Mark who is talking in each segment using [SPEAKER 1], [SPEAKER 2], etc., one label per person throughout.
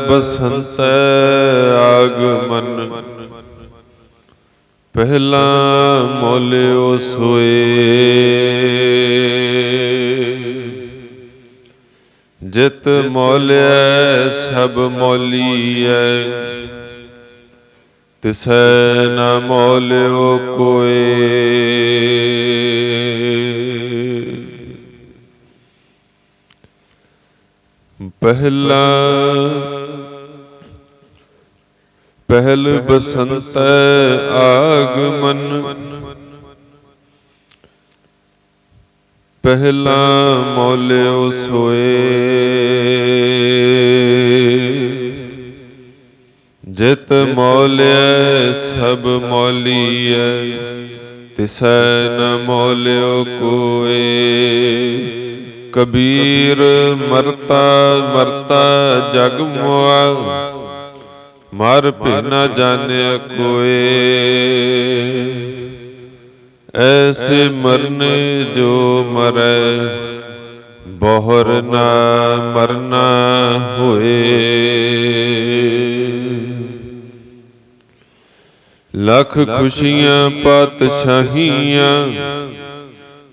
[SPEAKER 1] ਬਸੰਤੈ ਆਗਮਨ, ਪਹਿਲਾ ਮੋਲਿਓ ਸੋਏ। ਜਿਤ ਮੋਲਿਐ ਸਭ ਮੋਲੀਐ, ਤਿਸੈ ਨ ਮੋਲਿਓ ਕੋਇ। ਪਹਿਲਾ ਪਹਿਲ ਬਸੰਤੈ ਆਗਮਨ, ਪਹਿਲਾ ਮੋਲਿਓ ਸੋਏ। ਜਿਤ ਮੋਲਿਐ ਸਭ ਮੋਲੀਐ, ਤਿਸੈ ਨ ਮੋਲਿਓ ਕੋਇ। ਕਬੀਰ ਮਰਤਾ ਮਰਤਾ ਜਗ ਮੁਆ, ਮਰ ਭਿ ਨ ਜਾਣਿਆ ਕੋਇ। ਐਸੇ ਮਰਨੇ ਜੋ ਮਰੈ, ਬਹੁਰ ਨਾ ਮਰਨਾ ਹੋਏ। ਲੱਖ ਖੁਸ਼ੀਆਂ ਪਾਤਸ਼ਾਹੀਆਂ,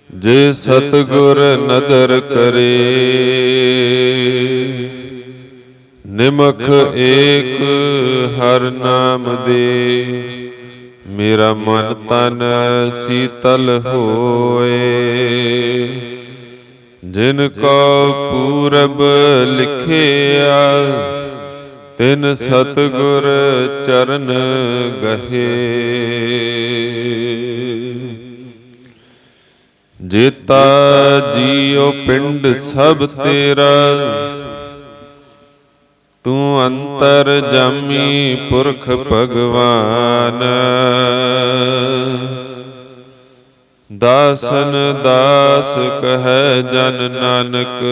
[SPEAKER 1] ਜੇ ਸਤਿਗੁਰ ਨਦਰ ਕਰੇ। ਨਿਮਖ ਏਕ ਹਰਿ ਨਾਮ ਦੇ, ਮੇਰਾ ਮਨ ਤਨ ਸੀਤਲ ਹੋਏ। ਜਿਨ ਕੋ ਪੂਰਬ ਲਿਖਿਆ, ਤਿਨ ਸਤਿਗੁਰ ਚਰਨ ਗਹੇ। ਜੇਤਾ ਜੀਉ ਪਿੰਡ ਸਭ ਤੇਰਾ, ਤੂੰ ਅੰਤਰ ਜਾਮੀ ਪੁਰਖ ਭਗਵਾਨ। ਦਾਸਨ ਦਾਸ ਕਹੈ ਜਨ ਨਾਨਕ,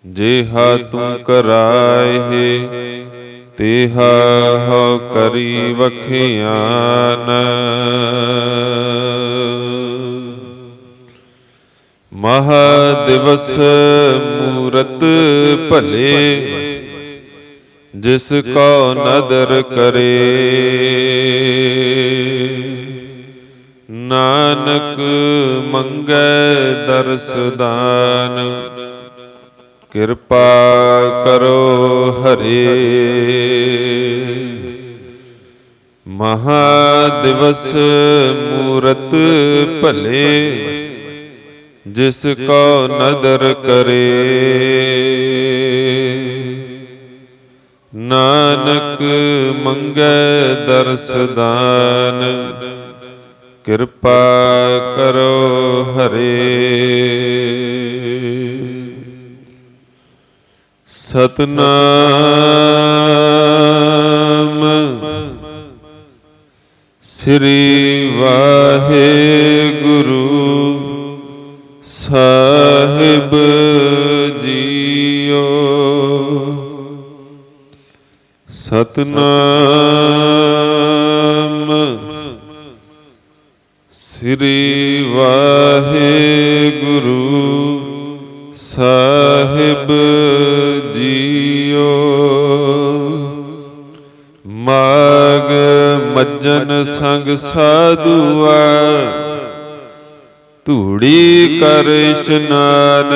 [SPEAKER 1] ਜੇਹਾ ਤੂੰ ਕਰਾਏ, ਤੇਹਾ ਹਉ ਕਰੀ ਵਖਿਆਨ। ਮਹਾ ਦਿਵਸ ਮੂਰਤ ਭਲੇ, ਜਿਸ ਕੋ ਨਦਰ ਕਰੇ। ਨਾਨਕ ਮੰਗੈ ਦਰਸ ਦਾਨ, ਕਿਰਪਾ ਕਰੋ ਹਰੇ। ਮਹਾ ਦਿਵਸ ਮੂਰਤ ਭਲੇ, ਜਿਸ ਕੋ ਨਦਰ ਕਰੇ। ਨਾਨਕ ਮੰਗੈ ਦਰਸ ਦਾਨ, ਕਿਰਪਾ ਕਰੋ ਹਰੇ। ਸਤਿਨਾਮ ਸ੍ਰੀ ਵਾਹਿਗੁਰੂ ਸਾਹਿਬ ਜੀਓ। ਸਤਿਨਾਮ ਸ੍ਰੀ ਵਾਹਿਗੁਰੂ ਸਾਹਿਬ ਜੀਓ। ਮਾਗ ਮੱਜਨ ਸੰਗ ਸਾਧੂਆ, ਧੂੜੀ ਕਰ ਇਸ਼ਨਾਨ।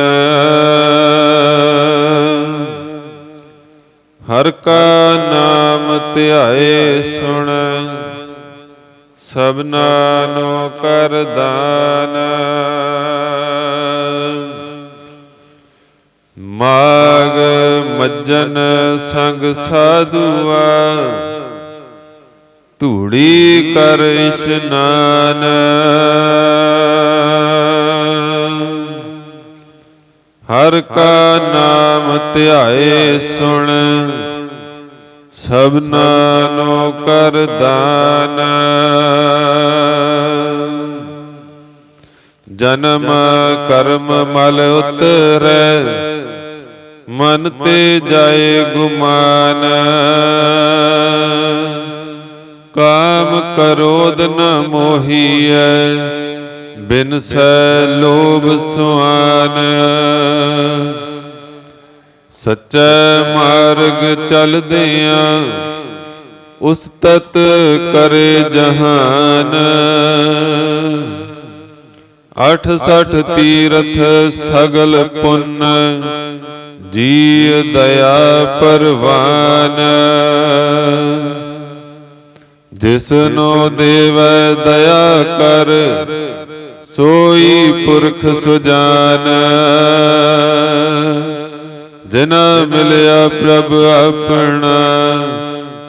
[SPEAKER 1] ਹਰ ਕਾ ਨਾਮ ਧਿਆਏ ਸੁਣ, ਸਭਨਾ ਨੂੰ ਕਰ ਦਾਨ। ਮਾਗ ਮੱਜਨ ਸੰਗ ਸਾਧੂਆ, ਧੂੜੀ ਕਰ ਇਸ਼ਨਾਨ। ਹਰ ਕਾ ਨਾਮ ਧਿਆਏ ਸੁਣ, ਸਭਨਾ ਨੂੰ ਕਰ ਦਾਨ। ਜਨਮ ਕਰਮ ਮਲ ਉਤਰੈ, ਮਨ ਤੇ ਜਾਏ ਗੁਮਾਨ। ਕਾਮ ਕ੍ਰੋਧ ਨ ਮੋਹੀਐ, ਬਿਨਸੈ ਲੋਭ ਸੁਆਨ। ਸੱਚੇ ਮਾਰਗ ਚਲਦਿਆਂ ਉਸਤਤ ਕਰੇ ਜਹਾਨ। 68 ਤੀਰਥ ਸਗਲ ਪੁੰਨ ਜੀ ਦਇਆ ਪਰਵਾਨ। ਜਿਸਨੋ ਦੇਵੈ ਦਇਆ ਕਰ ਸੋਈ ਪੁਰਖ ਸੁਜਾਨ। ਜਿਨਾ ਮਿਲਿਆ ਪ੍ਰਭ ਆਪਣਾ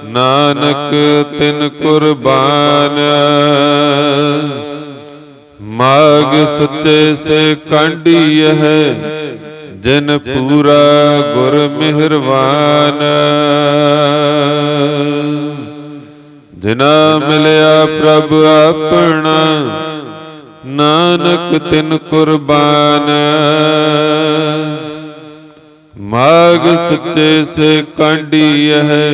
[SPEAKER 1] ਨਾਨਕ ਤਿਨ ਕੁਰਬਾਨ। ਮਾਗ ਸੁੱਚੇ ਸੇ ਕਾਂਢੀ ਹੈ ਜਿਨ ਪੂਰਾ ਗੁਰ ਮਿਹਰਬਾਨ। ਜਿਨਾ ਮਿਲਿਆ ਪ੍ਰਭ ਆਪਣਾ ਨਾਨਕ ਤਿਨ ਕੁਰਬਾਨ। ਮਾਗ ਸੁੱਚੇ ਸੇ ਕਾਂਢੀ ਹੈ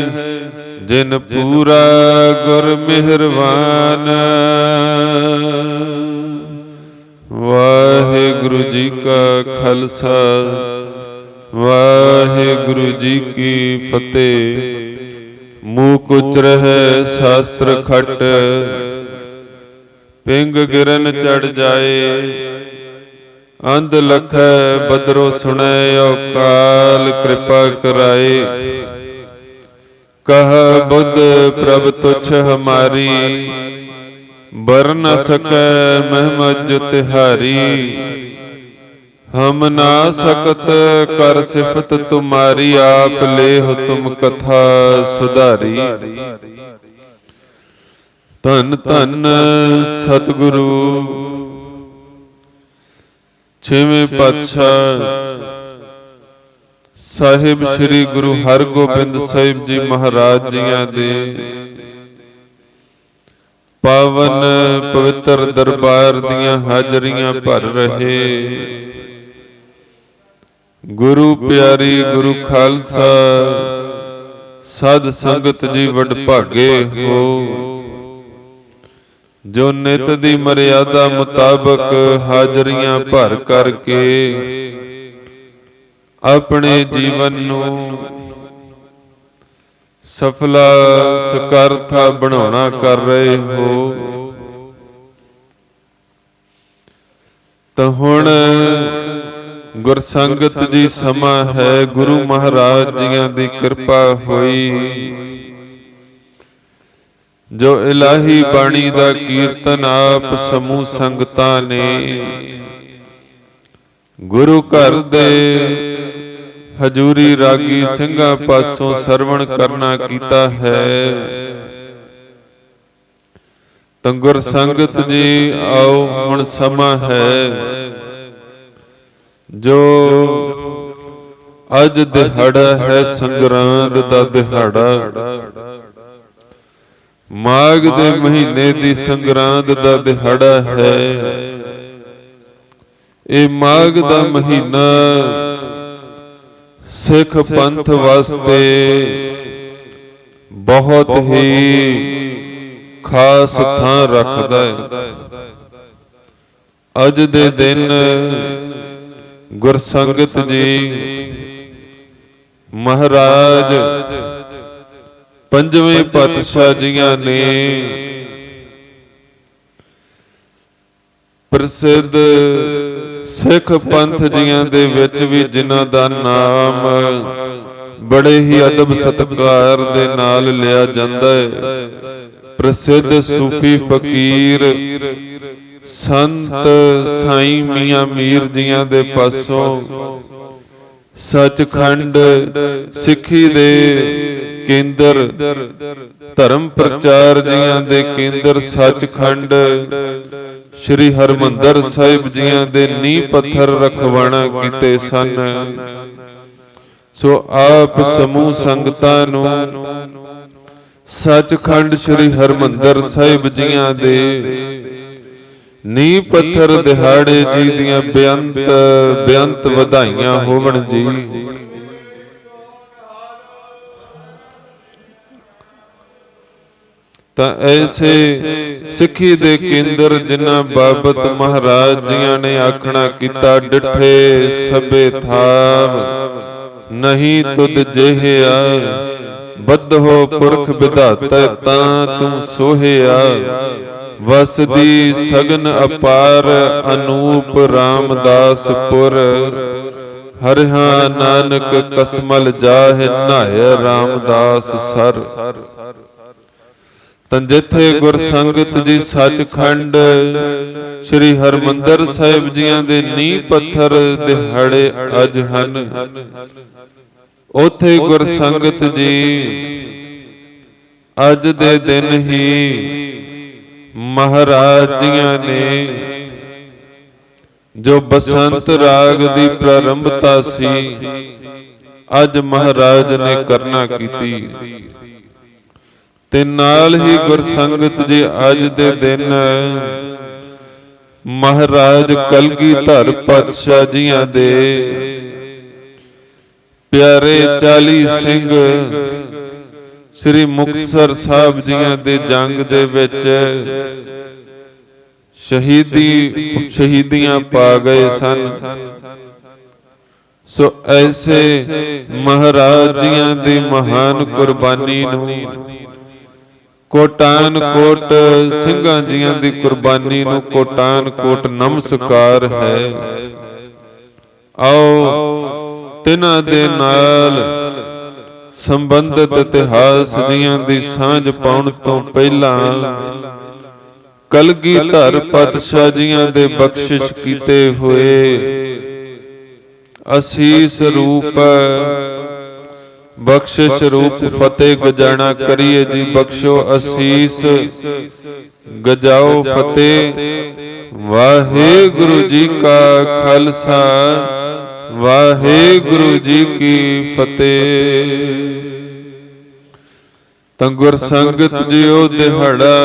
[SPEAKER 1] ਜਿਨ ਪੂਰਾ ਗੁਰ ਮਿਹਰਬਾਨ। ਵਾਹਿਗੁਰੂ ਜੀ ਕਾ ਖਾਲਸਾ ਵਾਹਿਗੁਰੂ ਜੀ ਕੀ ਫਤਿਹ। ਮੂਕ ਉਚਰਹਿ ਸ਼ਾਸਤਰ ਖਟ ਪਿੰਗ ਗਿਰਨ ਚੜ ਜਾਏ। ਅੰਧ ਲਖੈ ਬਦਰੋ ਸੁਣੈ ਔਕਾਲ ਕਿਰਪਾ ਕਰਾਏ। ਕਹ ਬੁੱਧ ਪ੍ਰਭ ਤੁਛ ਹਮਾਰੀ ਬਰ ਨ ਸਕੈ ਮਹਿਮਾ ਜੋ ਤਿਹਾਰੀ। ਹਮ ਨਾ ਸਕਤ ਕਰ ਸਿਫਤ ਤੁਮਾਰੀ ਆਪ ਲੇਹੁ ਤੁਮ ਕਥਾ ਸੁਧਾਰੀ। ਧੰਨ ਧੰਨ ਸਤਿਗੁਰੂ ਛੇਵੇਂ ਪਾਤਸ਼ਾਹ ਸਾਹਿਬ ਸ੍ਰੀ ਗੁਰੂ ਹਰਗੋਬਿੰਦ ਸਾਹਿਬ ਜੀ ਮਹਾਰਾਜ ਜੀਆਂ ਦੇ ਪਾਵਨ ਪਵਿੱਤਰ ਦਰਬਾਰ ਦੀਆਂ ਹਾਜ਼ਰੀਆਂ ਭਰ ਰਹੇ ਗੁਰੂ ਪਿਆਰੀ ਗੁਰੂ ਖਾਲਸਾ ਸਾਧ ਸੰਗਤ ਜੀ ਵਡਭਾਗੇ ਹੋ, ਜੋ ਨਿਤ ਦੀ ਮਰਿਆਦਾ ਮੁਤਾਬਕ ਹਾਜ਼ਰੀਆਂ ਭਰ ਕਰਕੇ ਆਪਣੇ ਜੀਵਨ ਨੂੰ ਸਫਲਾ ਸਕਾਰਥਾ ਬਣਾਉਣਾ ਕਰ ਰਹੇ ਹੋ। ਤਾਂ ਹੁਣ ਗੁਰਸੰਗਤ ਜੀ ਸਮਾਂ ਹੈ, ਗੁਰੂ ਮਹਾਰਾਜ ਜੀਆਂ ਦੀ ਕਿਰਪਾ ਹੋਈ ਜੋ ਇਲਾਹੀ ਬਾਣੀ ਦਾ ਕੀਰਤਨ ਆਪ ਸਮੂਹ ਸੰਗਤਾਂ ਨੇ ਗੁਰੂ ਘਰ ਦੇ ਹਜੂਰੀ ਰਾਗੀ ਸਿੰਘਾਂ ਪਾਸੋਂ ਸਰਵਣ ਕਰਨਾ ਕੀਤਾ ਹੈ। ਤਾਂ ਗੁਰ ਸੰਗਤ ਜੀ ਆਓ, ਹੁਣ ਸਮਾਂ ਹੈ ਜੋ ਅੱਜ ਦਿਹਾੜਾ ਹੈ ਸੰਗਰਾਂਦ ਦਾ ਦਿਹਾੜਾ, ਮਾਘ ਦੇ ਮਹੀਨੇ ਦੀ ਸੰਗਰਾਂਦ ਦਾ ਦਿਹਾੜਾ ਹੈ। ਇਹ ਮਾਘ ਦਾ ਮਹੀਨਾ ਸਿੱਖ ਪੰਥ ਵਾਸਤੇ ਬਹੁਤ ਹੀ ਖਾਸ ਥਾਂ ਰੱਖਦਾ ਹੈ। ਅੱਜ ਦੇ ਦਿਨ ਗੁਰਸੰਗਤ ਜੀ ਮਹਾਰਾਜ ਪੰਜਵੇਂ ਪਾਤਸ਼ਾਹ ਜੀਆਂ ਨੇ ਪ੍ਰਸਿੱਧ ਸਿੱਖ ਪੰਥ ਜੀਆਂ ਦੇ ਵਿੱਚ ਵੀ ਜਿਨ੍ਹਾਂ ਦਾ ਨਾਮ ਬੜੇ ਹੀ ਅਦਬ ਸਤਿਕਾਰ ਦੇ ਨਾਲ ਲਿਆ ਜਾਂਦਾ ਹੈ, ਪ੍ਰਸਿੱਧ ਸੂਫੀ ਫਕੀਰ ਸੰਤ ਸਾਈਂ ਮੀਆਂ ਮੀਰ ਜੀਆਂ ਦੇ ਪਾਸੋਂ ਸੱਚਖੰਡ ਸਿੱਖੀ ਦੇ ਕੇਂਦਰ, ਧਰਮ ਪ੍ਰਚਾਰ ਜੀਆਂ ਦੇ ਕੇਂਦਰ ਸੱਚਖੰਡ ਸ਼੍ਰੀ ਹਰਮੰਦਰ ਸਾਹਿਬ ਜੀਆਂ ਦੇ ਨੀਂਹ ਪੱਥਰ ਰਖਵਾਣਾ ਕੀਤੇ ਸਨ। ਸੋ ਆਪ ਸਮੂਹ ਸੰਗਤਾਂ ਨੂੰ ਸੱਚਖੰਡ ਸ਼੍ਰੀ ਹਰਮੰਦਰ ਸਾਹਿਬ ਜੀਆਂ ਦੇ ਨੀਂਹ ਪੱਥਰ ਦਿਹਾੜੇ ਜੀ ਦੀਆਂ ਬੇਅੰਤ ਵਧਾਈਆਂ ਹੋਵਣ ਜੀ। ਤਾਂ ਐਸੇ ਸਿੱਖੀ ਦੇ ਕੇਂਦਰ ਜਿਨ੍ਹਾਂ ਬਾਬਤ ਮਹਾਰਾਜ ਜੀਆਂ ਨੇ ਆਖਣਾ ਕੀਤਾ, ਡਿਠੇ ਸਭੇ ਥਾਵ नहीं तुद जेहिया। बद्धो पुरख विधाता तां तू सोहिया। वसदी सगन अपार अनूप रामदासपुर। हरिहा नानक कसमल जाहि नहाय रामदास सर। तन जिथे गुर संगत जी सचखंड श्री हरमंदर साहिब जियां दे नींह पत्थर दिहाड़े अज हन। उथे गुर संगत जी अज दे दिन ही महाराज जियां ने जो बसंत राग दी प्रारंभता सी अज महाराज ने करना कीती। ते नाल ही गुरसंगत जी अज दे दिन महाराज कलगीधर पातशाह जियां दे प्यारे 40 सिंह श्री मुक्तसर साहब जियां दे जंग दे विच शहीदियां पा गए सन। सो ऐसे महाराज जियां दी महान कुर्बानी नूं कोटान कोट सिंघां जियां दी कुर्बानी नूं कोटान कोट नमस्कार है। आओ तिन्हां दे नाल संबंधित इतिहास जियां दी सांझ पाउण तो पहला कलगीधर पातशाह जियां दे बख्शिश कीते हुए असीस रूप बख्शिश रूप फतेह गजाना करिए जी। बख्शो असीस गजाओ फतेह। वाहेगुरु जी का खालसा वाहेगुरु जी की फतेह। तां गुर संगत जी ओ दिहाड़ा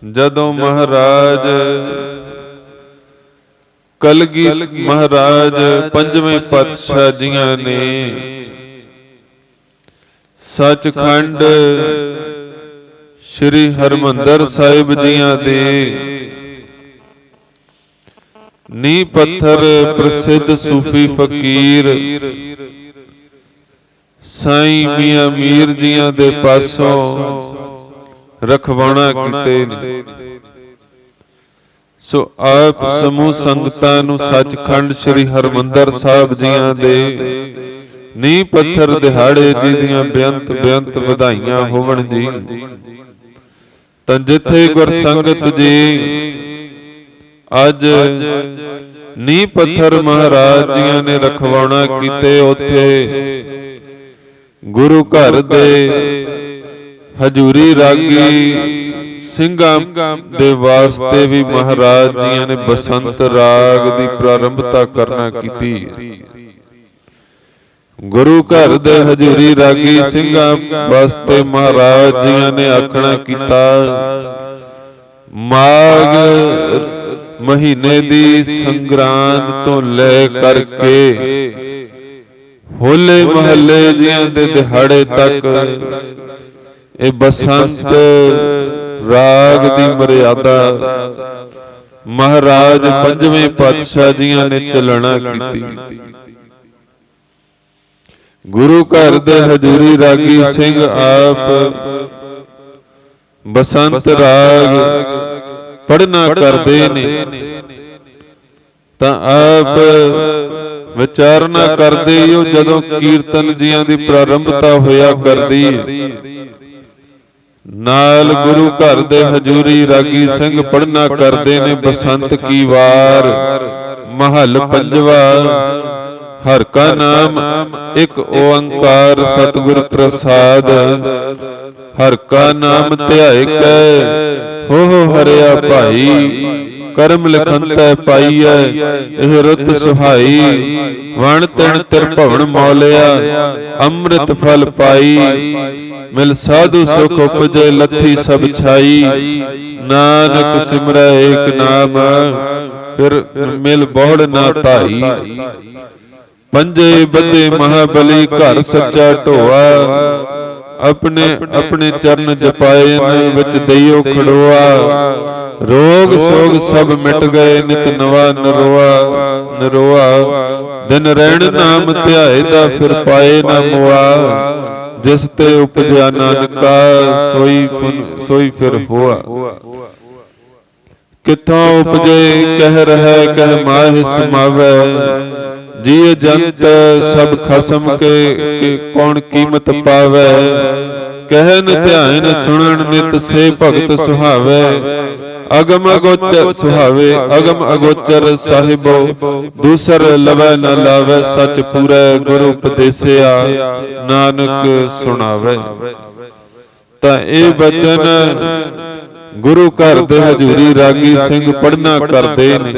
[SPEAKER 1] जदों महाराज कलगी महाराज पंजवें पातशाह जियां ने सचखंड श्री हरमंदर साहिब जियां दे नींह पत्थर प्रसिद्ध सूफी फकीर साईं मियां मीर जियां दे पासों रखवाना कीते ने। सो आप समूह संगतां नूं सचखंड श्री हरमंदर साहिब जियां दे नींह पत्थर दिहाड़े जी दियां बेअंत बेअंत वधाइयां होवण जी। तां जिथे गुरसंगत जी अज नींह पत्थर महाराज जियां ने रखवाना कीते उथे गुरु घर दे हजूरी रागी ਸਿੰਘਾਂ ਦੇ वास्ते भी महाराज जियां ने बसंत राग दी प्रारंभता करना कीती। गुरु घर दे हजूरी रागी ਸਿੰਘਾਂ वास्ते महाराज जियां ने आखना कीता माघ महीने दी संग्रांद तो ले करके होले महल्ले जियां दे दिहाड़े तक ए बसंत राग दी मर्यादा महाराज पंजवें पातशाह जियां ने चलना कीती। गुरु घर दे हजूरी रागी सिंह आप बसंत राग पढ़ना करदे ने तां आप विचारना करदे हो जदों कीर्तन जियां दी प्रारंभता होया करदी नाल गुरु घर दे हजूरी रागी सिंह पढ़ना करदे ने बसंत की वार महल पंजवा हर का नाम एक ओंकार सतगुर प्रसाद हर का नाम ध्याय कै हो हरिया भाई करम लिखंतै पाईऐ एह रुत सुहाई वण तिण त्रिभुवन मौलिया अमृत फल पाई मिल साधु सुख उपजे लथी सब छाई नानक सिमरै एक नाम फिर मिल बहुड़ ना धाई पंजे बदे महाबली घर सच्चा ढोआ अपने अपने चरण जपायन विच दइयो खड़ोआ। रोग सोग सब मिट गए नित नवा नरोआ नरोआ। दिन रैण नाम ध्याए दा फिर पाए ना मुआ। जिस ते उपजया नानका सोई फिर होआ। किथों उपजे कह रहे कह माहि समावै। जिय जंत सब खसम के कौन कीमत पावै। कहन ध्यान सुनन नित से भगत सुहावै। अगम अगोचर सुहावे अगम अगोचर साहिबो। दूसर लवै न लावै सच पूरै गुरु उपदेसिया। नानक सुनावै। तां इह बचन गुरु घर दे हजूरी रागी सिंह पढ़ना करदे ने।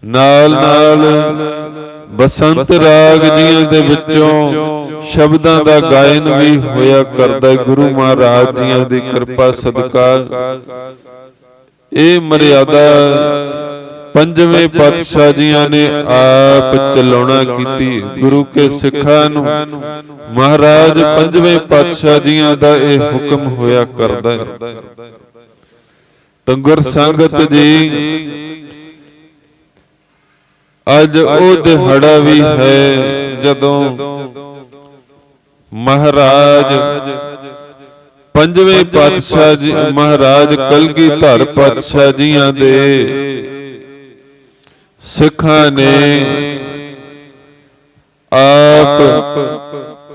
[SPEAKER 1] नाल नाल बसंत राग जियां दे विचों शब्दां दा गायन भी होया करदा। गुरु महाराज जियां दी किरपा सदका ਇਹ ਮਰਿਆਦਾ ਪੰਜਵੇਂ ਪਾਤਸ਼ਾਹ ਜੀਆਂ ਨੇ ਆਪ ਚਲਾਉਣਾ ਕੀਤੀ। ਗੁਰੂ ਕੇ ਸਿੱਖਾਂ ਨੂੰ ਮਹਾਰਾਜ ਪੰਜਵੇਂ ਪਾਤਸ਼ਾਹ ਜੀਆਂ ਦਾ ਇਹ ਹੁਕਮ ਹੋਇਆ ਕਰਦਾ ਹੈ। ਤਾਂ ਗੁਰਸੰਗਤ ਜੀ ਅੱਜ ਉਹ ਦਿਹਾੜਾ ਵੀ ਹੈ ਜਦੋਂ ਮਹਾਰਾਜ ਪੰਜਵੇਂ ਪਾਤਸ਼ਾਹ ਜੀ ਮਹਾਰਾਜ ਕਲਗੀਧਰ ਪਾਤਸ਼ਾਹ ਜੀਆਂ ਦੇ ਸਿੱਖਾਂ ਨੇ ਆਪ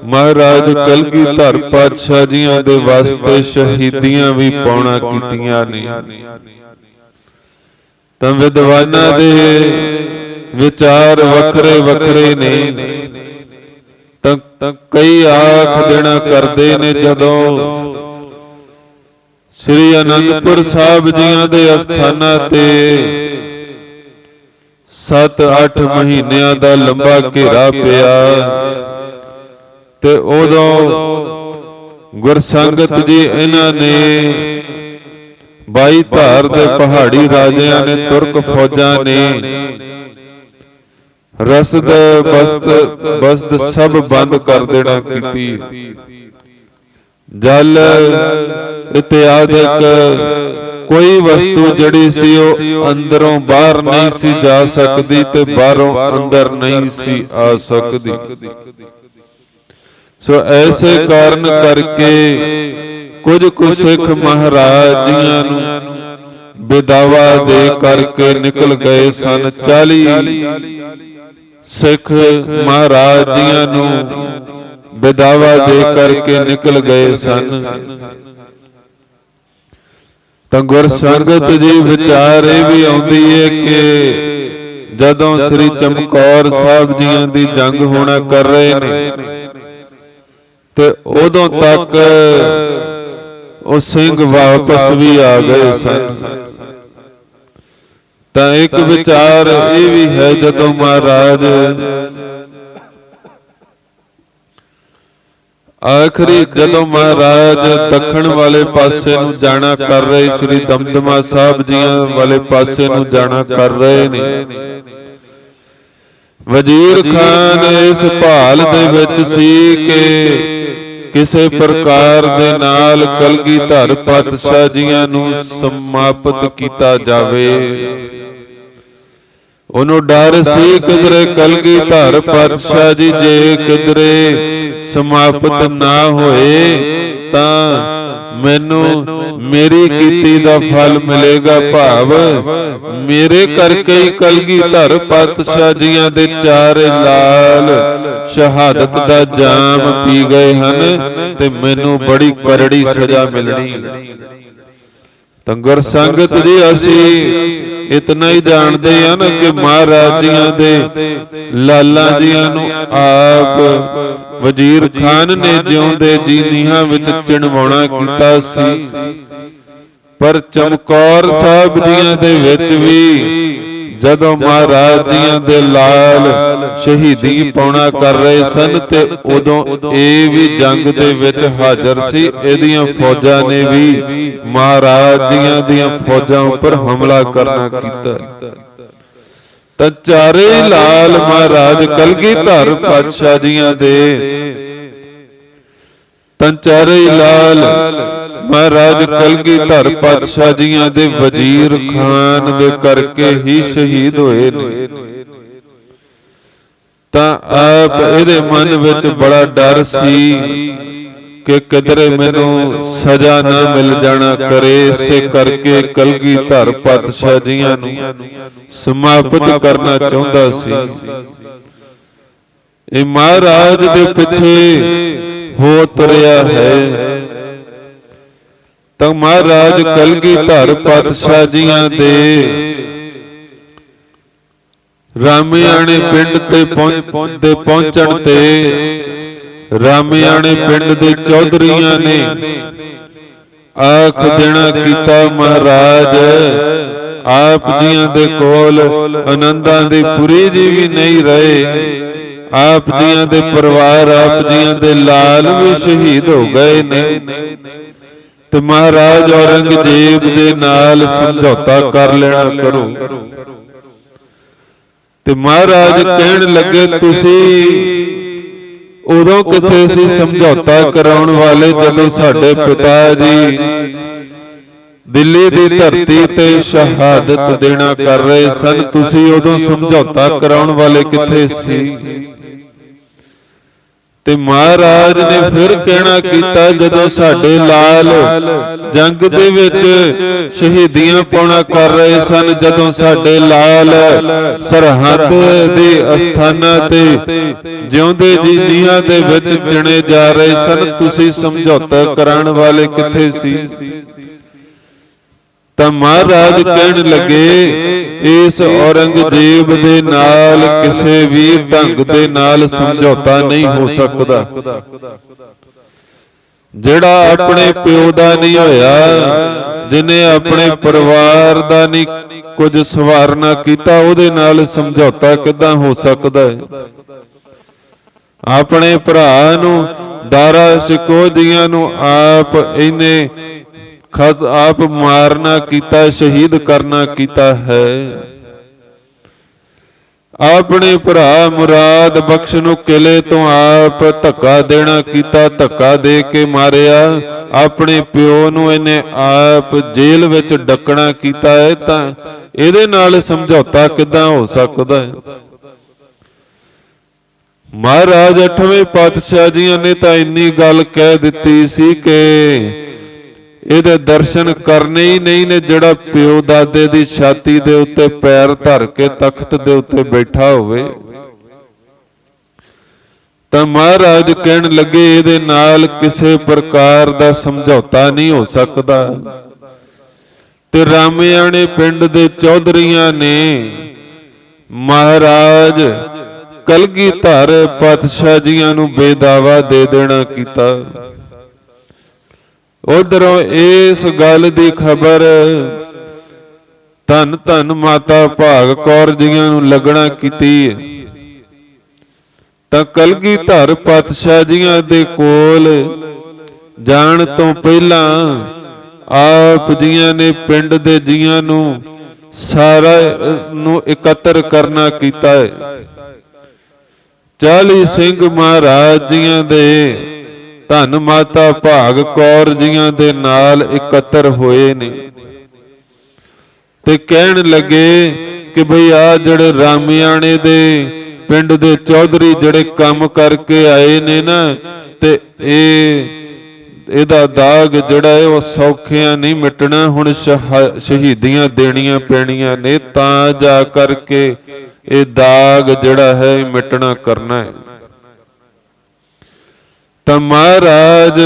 [SPEAKER 1] ਮਹਾਰਾਜ ਕਲਗੀਧਰ ਪਾਤਸ਼ਾਹ ਜੀਆਂ ਦੇ ਵਾਸਤੇ ਸ਼ਹੀਦੀਆਂ ਵੀ ਪਾਉਣਾ ਕੀਤੀਆਂ ਨੇ। ਤਾਂ ਵਿਦਵਾਨਾਂ ਦੇ ਵਿਚਾਰ ਵੱਖਰੇ ਵੱਖਰੇ ਨੇ। ਤਾਂ ਕਈ ਆਖ ਦੇਣਾ ਕਰਦੇ ਨੇ ਜਦੋਂ ਸ੍ਰੀ ਅਨੰਦਪੁਰ ਸਾਹਿਬ ਜੀਆਂ ਦੇ ਅਸਥਾਨਾਂ ਤੇ 7-8 ਮਹੀਨਿਆਂ ਦਾ ਲੰਬਾ ਘੇਰਾ ਪਿਆ ਤੇ ਉਦੋਂ ਗੁਰਸੰਗਤ ਜੀ ਇਹਨਾਂ ਨੇ 22 ਧਾਰ ਦੇ ਪਹਾੜੀ ਰਾਜਿਆਂ ਨੇ ਤੁਰਕ ਫੌਜਾਂ ਨੇ ਰਸਦ ਬਸਤ ਸਭ ਬੰਦ ਕਰ ਦੇਣਾ ਕੀਤੀ। ਜਲ ਇਤਿਆਦਿਕ ਕੋਈ ਵਸਤੂ ਜਿਹੜੀ ਸੀ ਉਹ ਅੰਦਰੋਂ ਬਾਹਰ ਨਹੀਂ ਸੀ ਜਾ ਸਕਦੀ ਤੇ ਬਾਹਰੋਂ ਅੰਦਰ ਨਹੀਂ ਸੀ ਆ ਸਕਦੀ। ਸੋ ਐਸੇ ਕਾਰਨ ਕਰਕੇ ਕੁਝ ਕੁ ਸਿੱਖ ਮਹਾਰਾਜ ਜੀਆਂ ਨੂੰ ਵਿਦਾਵਾ ਦੇ ਕਰਕੇ ਨਿਕਲ ਗਏ ਸਨ। 40 ਸਿੱਖ ਮਹਾਰਾਜ ਜੀਆਂ ਨੂੰ ਵਿਦਾਵਾ ਦੇ ਕਰਕੇ ਨਿਕਲ ਗਏ ਸਨ। ਤਾਂ ਗੁਰਸੰਗਤ ਜੀ ਵਿਚਾਰ ਇਹ ਵੀ ਆਉਂਦੀ ਹੈ ਕਿ ਜਦੋਂ ਸ੍ਰੀ ਚਮਕੌਰ ਸਾਹਿਬ ਜੀਆਂ ਦੀ ਜੰਗ ਹੋਣਾ ਕਰ ਰਹੇ ਨੇ ਤੇ ਉਦੋਂ ਤੱਕ ਉਹ ਸਿੰਘ ਵਾਪਸ ਵੀ ਆ ਗਏ ਸਨ। ਤਾਂ ਇੱਕ ਵਿਚਾਰ ਇਹ ਵੀ ਹੈ ਜਦੋਂ ਮਹਾਰਾਜ ਆਖਰੀ ਜਦੋਂ ਮਹਾਰਾਜ ਦੱਖਣ ਵਾਲੇ ਪਾਸੇ ਨੂੰ ਜਾਣਾ ਕਰ ਰਹੇ ਸ੍ਰੀ ਦਮਦਮਾ ਸਾਹਿਬ ਜੀਆਂ ਵਾਲੇ ਪਾਸੇ ਨੂੰ ਜਾਣਾ ਕਰ ਰਹੇ ਨੇ। ਵਜ਼ੀਰ ਖਾਨ ਇਸ ਭਾਲ ਦੇ ਵਿੱਚ ਸੀ ਕਿ ਕਿਸੇ ਪ੍ਰਕਾਰ ਦੇ ਨਾਲ ਕਲਗੀਧਰ ਪਾਤਸ਼ਾਹ ਜੀਆਂ ਨੂੰ ਸਮਾਪਤ ਕੀਤਾ ਜਾਵੇ। ਉਹਨੂੰ ਡਰ ਸੀ ਕਿਧਰੇ ਕਲਗੀਧਰ ਪਾਤਸ਼ਾਹ ਜੀ ਜੇ ਕਿਧਰੇ ਸਮਾਪਤ ਨਾ ਹੋਏ ਤਾਂ ਮੈਨੂੰ ਮੇਰੀ ਕੀਤੀ ਦਾ ਫਲ ਮਿਲੇਗਾ। ਭਾਵ ਮੇਰੇ ਕਰਕੇ ਹੀ ਕਲਗੀਧਰ ਪਾਤਸ਼ਾਹ ਜੀਆਂ ਦੇ ਚਾਰੇ ਲਾਲ ਸ਼ਹਾਦਤ ਦਾ ਜਾਮ ਪੀ ਗਏ ਹਨ ਤੇ ਮੈਨੂੰ ਬੜੀ ਕਰੜੀ ਸਜ਼ਾ ਮਿਲਣੀ। ਤਾਂ ਗੁਰਸੰਗਤ ਜੀ ਅਸੀਂ ਇਤਨਾ ਹੀ ਜਾਣਦੇ ਹਨ ਕਿ ਮਹਾਰਾਜ ਜੀਆਂ ਦੇ ਲਾਲਾਂ ਜੀਆਂ ਨੂੰ ਆਪ ਵਜ਼ੀਰ ਖਾਨ ਨੇ ਜਿਉਂਦੇ ਜੀ ਨੀਹਾਂ ਵਿੱਚ ਚਿਣਵਾਉਣਾ ਕੀਤਾ ਸੀ। ਪਰ ਚਮਕੌਰ ਸਾਹਿਬ ਜੀਆਂ ਦੇ ਵਿੱਚ ਵੀ ਜਦੋਂ ਮਹਾਰਾਜ ਜੀਆਂ ਦੇ ਲਾਲ ਸ਼ਹੀਦੀ ਪਾਉਣਾ ਕਰ ਰਹੇ ਸਨ ਤੇ ਉਦੋਂ ਇਹ ਵੀ ਜੰਗ ਦੇ ਵਿੱਚ ਹਾਜ਼ਰ ਸੀ। ਇਹਦੀਆਂ ਫੌਜਾਂ ਨੇ ਵੀ ਮਹਾਰਾਜ ਜੀਆਂ ਦੀਆਂ ਫੌਜਾਂ ਉੱਪਰ ਹਮਲਾ ਕਰਨਾ ਕੀਤਾ। ਤਾਂ ਚਾਰੇ ਲਾਲ ਮਹਾਰਾਜ ਕਲਗੀਧਰ ਪਾਤਸ਼ਾਹ ਜੀਆਂ ਦੇ ਤੰਚਾਰੀ ਲਾਲ ਮਹਾਰਾਜ ਕਲਗੀਧਰ ਪਾਤਸ਼ਾਹ ਜੀਆਂ ਦੇ ਵਜ਼ੀਰ ਖਾਨ ਦੇ ਕਰਕੇ ਹੀ ਸ਼ਹੀਦ ਹੋਏ ਨੇ। ਤਾਂ ਆਪ ਇਹਦੇ ਮਨ ਵਿੱਚ ਬੜਾ ਡਰ ਸੀ ਕਿ ਕਿਧਰੇ ਮੈਨੂੰ ਸਜ਼ਾ ਨਾ ਮਿਲ ਜਾਣਾ ਕਰੇ, ਇਸੇ ਕਰਕੇ ਕਲਗੀਧਰ ਪਾਤਸ਼ਾਹ ਜੀਆਂ ਨੂੰ ਸਮਾਪਤ ਕਰਨਾ ਚਾਹੁੰਦਾ ਸੀ। ਇਹ ਮਹਾਰਾਜ ਦੇ ਪਿੱਛੇ ਹੋ ਤੁਰਿਆ ਹੈ। ਤਾਂ ਮਹਾਰਾਜ ਕਲਗੀਧਰ ਪਾਤਸ਼ਾਹ ਜੀਆਂ ਦੇ ਰਾਮਿਆਣੇ ਪਿੰਡ ਤੇ ਪਹੁੰਚਣ ਤੇ ਰਾਮਿਆਣੇ ਪਿੰਡ ਦੇ ਚੌਧਰੀਆਂ ਨੇ ਆਖ ਦੇਣਾ ਕੀਤਾ, ਮਹਾਰਾਜ ਆਪ ਜੀਆਂ ਦੇ ਕੋਲ ਆਨੰਦਾਂ ਦੀ ਪੁਰੀ ਜੀ ਵੀ ਨਹੀਂ ਰਹੇ, ਆਪ ਜੀਆਂ ਦੇ ਪਰਿਵਾਰ, ਆਪ ਜੀਆਂ ਦੇ ਲਾਲ ਵੀ ਸ਼ਹੀਦ ਹੋ ਗਏ ਨੇ, ਤੇ ਮਹਾਰਾਜ ਔਰੰਗਜ਼ੇਬ ਦੇ ਨਾਲ ਸਮਝੌਤਾ ਕਰ ਲੈਣਾ ਕਰੋ। ਤੇ ਮਹਾਰਾਜ ਕਹਿਣ ਲੱਗੇ, ਤੁਸੀਂ ਉਦੋਂ ਕਿੱਥੇ ਸੀ ਸਮਝੌਤਾ ਕਰਾਉਣ ਵਾਲੇ ਜਦੋਂ ਸਾਡੇ ਪਿਤਾ ਜੀ ਦਿੱਲੀ ਦੀ ਧਰਤੀ ਤੇ ਸ਼ਹਾਦਤ ਦੇਣਾ ਕਰ ਰਹੇ ਸਨ, ਤੁਸੀਂ ਉਦੋਂ ਸਮਝੌਤਾ ਕਰਾਉਣ ਵਾਲੇ ਕਿੱਥੇ ਸੀ? ਤੇ ਮਹਾਰਾਜ ਨੇ ਫਿਰ ਕਹਿਣਾ ਕੀਤਾ, ਜਦੋਂ ਸਾਡੇ ਲਾਲ ਜੰਗ ਦੇ ਵਿੱਚ ਸ਼ਹੀਦੀਆਂ ਪਾਉਣਾ ਕਰ ਰਹੇ ਸਨ, ਜਦੋਂ ਸਾਡੇ ਲਾਲ ਸਰਹੱਦ ਦੇ ਅਸਥਾਨਾਂ ਤੇ ਜਿਉਂਦੇ ਜੀ ਨੀਹਾਂ ਦੇ ਵਿੱਚ ਚਿਣੇ ਜਾ ਰਹੇ ਸਨ, ਤੁਸੀਂ ਸਮਝੌਤਾ ਕਰਾਉਣ ਵਾਲੇ ਕਿੱਥੇ ਸੀ? ਤਾਂ ਮਹਾਰਾਜ ਕਹਿਣ ਲੱਗੇ, ਇਸ ਔਰੰਗਜ਼ੇਬ ਦੇ ਨਾਲ ਕਿਸੇ ਵੀ ਢੰਗ ਦੇ ਨਾਲ ਸਮਝੌਤਾ ਨਹੀਂ ਹੋ ਸਕਦਾ। ਜਿਹੜਾ ਆਪਣੇ ਪਿਓ ਦਾ ਨਹੀਂ ਹੋਇਆ, ਜਿਨੇ ਆਪਣੇ ਪਰਿਵਾਰ ਦਾ ਨਹੀਂ ਕੁਝ ਸਵਾਰਨਾ ਕੀਤਾ, ਉਹਦੇ ਨਾਲ ਸਮਝੌਤਾ ਕਿੱਦਾਂ ਹੋ ਸਕਦਾ ਹੈ? ਆਪਣੇ ਭਰਾ ਨੂੰ ਦਾਰਾ ਸ਼ਿਕੋਹ ਨੂੰ ਆਪ ਇਹਨੇ ਆਪ ਮਾਰਨਾ ਕੀਤਾ, ਸ਼ਹੀਦ ਕਰਨਾ ਕੀਤਾ ਹੈ। ਆਪਣੇ ਭਰਾ ਮੁਰਾਦ ਬਖਸ਼ ਨੂੰ ਕਿਲੇ ਤੋਂ ਆਪ ਧੱਕਾ ਦੇਣਾ ਕੀਤਾ, ਧੱਕਾ ਦੇ ਕੇ ਮਾਰਿਆ। ਆਪਣੇ ਪਿਓ ਨੂੰ ਇਹਨੇ ਆਪ ਜੇਲ੍ਹ ਵਿੱਚ ਡੱਕਣਾ ਕੀਤਾ ਹੈ, ਤਾਂ ਇਹਦੇ ਨਾਲ ਸਮਝੌਤਾ ਕਿੱਦਾਂ ਹੋ ਸਕਦਾ ਹੈ? ਮਹਾਰਾਜ 8ਵੇਂ ਪਾਤਸ਼ਾਹ ਜੀਆਂ ਨੇ ਤਾਂ ਇੰਨੀ ਗੱਲ ਕਹਿ ਦਿੱਤੀ ਸੀ ਕਿ ਇਹਦੇ ਦਰਸ਼ਨ ਕਰਨੇ ਹੀ ਨਹੀਂ ਨੇ, ਜਿਹੜਾ ਪਿਓ ਦਾਦੇ ਦੀ ਛਾਤੀ ਦੇ ਉੱਤੇ ਪੈਰ ਧਰ ਕੇ ਤਖਤ ਦੇ ਉੱਤੇ ਬੈਠਾ ਹੋਵੇ। ਤਾਂ ਮਹਾਰਾਜ ਕਹਿਣ ਲੱਗੇ, ਇਹਦੇ ਨਾਲ ਕਿਸੇ ਪ੍ਰਕਾਰ ਦਾ ਸਮਝੌਤਾ ਨਹੀਂ ਹੋ ਸਕਦਾ। ਤੇ ਰਾਮਿਆਣੇ ਪਿੰਡ ਦੇ ਚੌਧਰੀਆਂ ਨੇ ਮਹਾਰਾਜ ਕਲਗੀਧਰ ਪਾਤਸ਼ਾਹ ਜੀਆਂ ਨੂੰ ਬੇਦਾਵਾ ਦੇ ਦੇਣਾ ਕੀਤਾ। ਉਧਰੋਂ ਇਸ ਗੱਲ ਦੀ ਖਬਰ ਧੰਨ ਧੰਨ ਮਾਤਾ ਭਾਗ ਕੌਰ ਜੀਆਂ ਨੂੰ ਲੱਗਣਾ ਕੀਤੀ। ਤਾਂ ਕਲਗੀਧਰ ਪਾਤਸ਼ਾਹ ਜੀਆਂ ਦੇ ਕੋਲ ਜਾਣ ਤੋਂ ਪਹਿਲਾਂ ਆਪ ਜੀਆਂ ਨੇ ਪਿੰਡ ਦੇ ਜੀਆਂ ਨੂੰ ਸਾਰਾ ਨੂੰ ਇਕੱਤਰ ਕਰਨਾ ਕੀਤਾ ਹੈ। 40 ਸਿੰਘ ਮਹਾਰਾਜ ਜੀਆਂ ਦੇ ਧੰਨ ਮਾਤਾ ਭਾਗ ਕੌਰ ਜੀਆਂ ਦੇ ਨਾਲ ਇਕੱਤਰ ਹੋਏ ਨੇ ਤੇ ਕਹਿਣ ਲੱਗੇ ਕਿ ਭਈ ਆ ਜਿਹੜੇ ਰਾਮਿਆਣੇ ਦੇ ਪਿੰਡ ਦੇ ਚੌਧਰੀ ਜਿਹੜੇ ਕੰਮ ਕਰਕੇ ਆਏ ਨੇ ਨਾ, ਤੇ ਇਹਦਾ ਦਾਗ ਜਿਹੜਾ ਹੈ ਉਹ ਸੌਖਿਆਂ ਨਹੀਂ ਮਿਟਣਾ, ਹੁਣ ਸ਼ਹੀਦੀਆਂ ਦੇਣੀਆਂ ਪੈਣੀਆਂ ਨੇ, ਤਾਂ ਜਾ ਕਰਕੇ ਇਹ ਦਾਗ ਜਿਹੜਾ ਹੈ ਮਿਟਣਾ ਕਰਨਾ ਹੈ। ਤਾਂ ਮਹਾਰਾਜ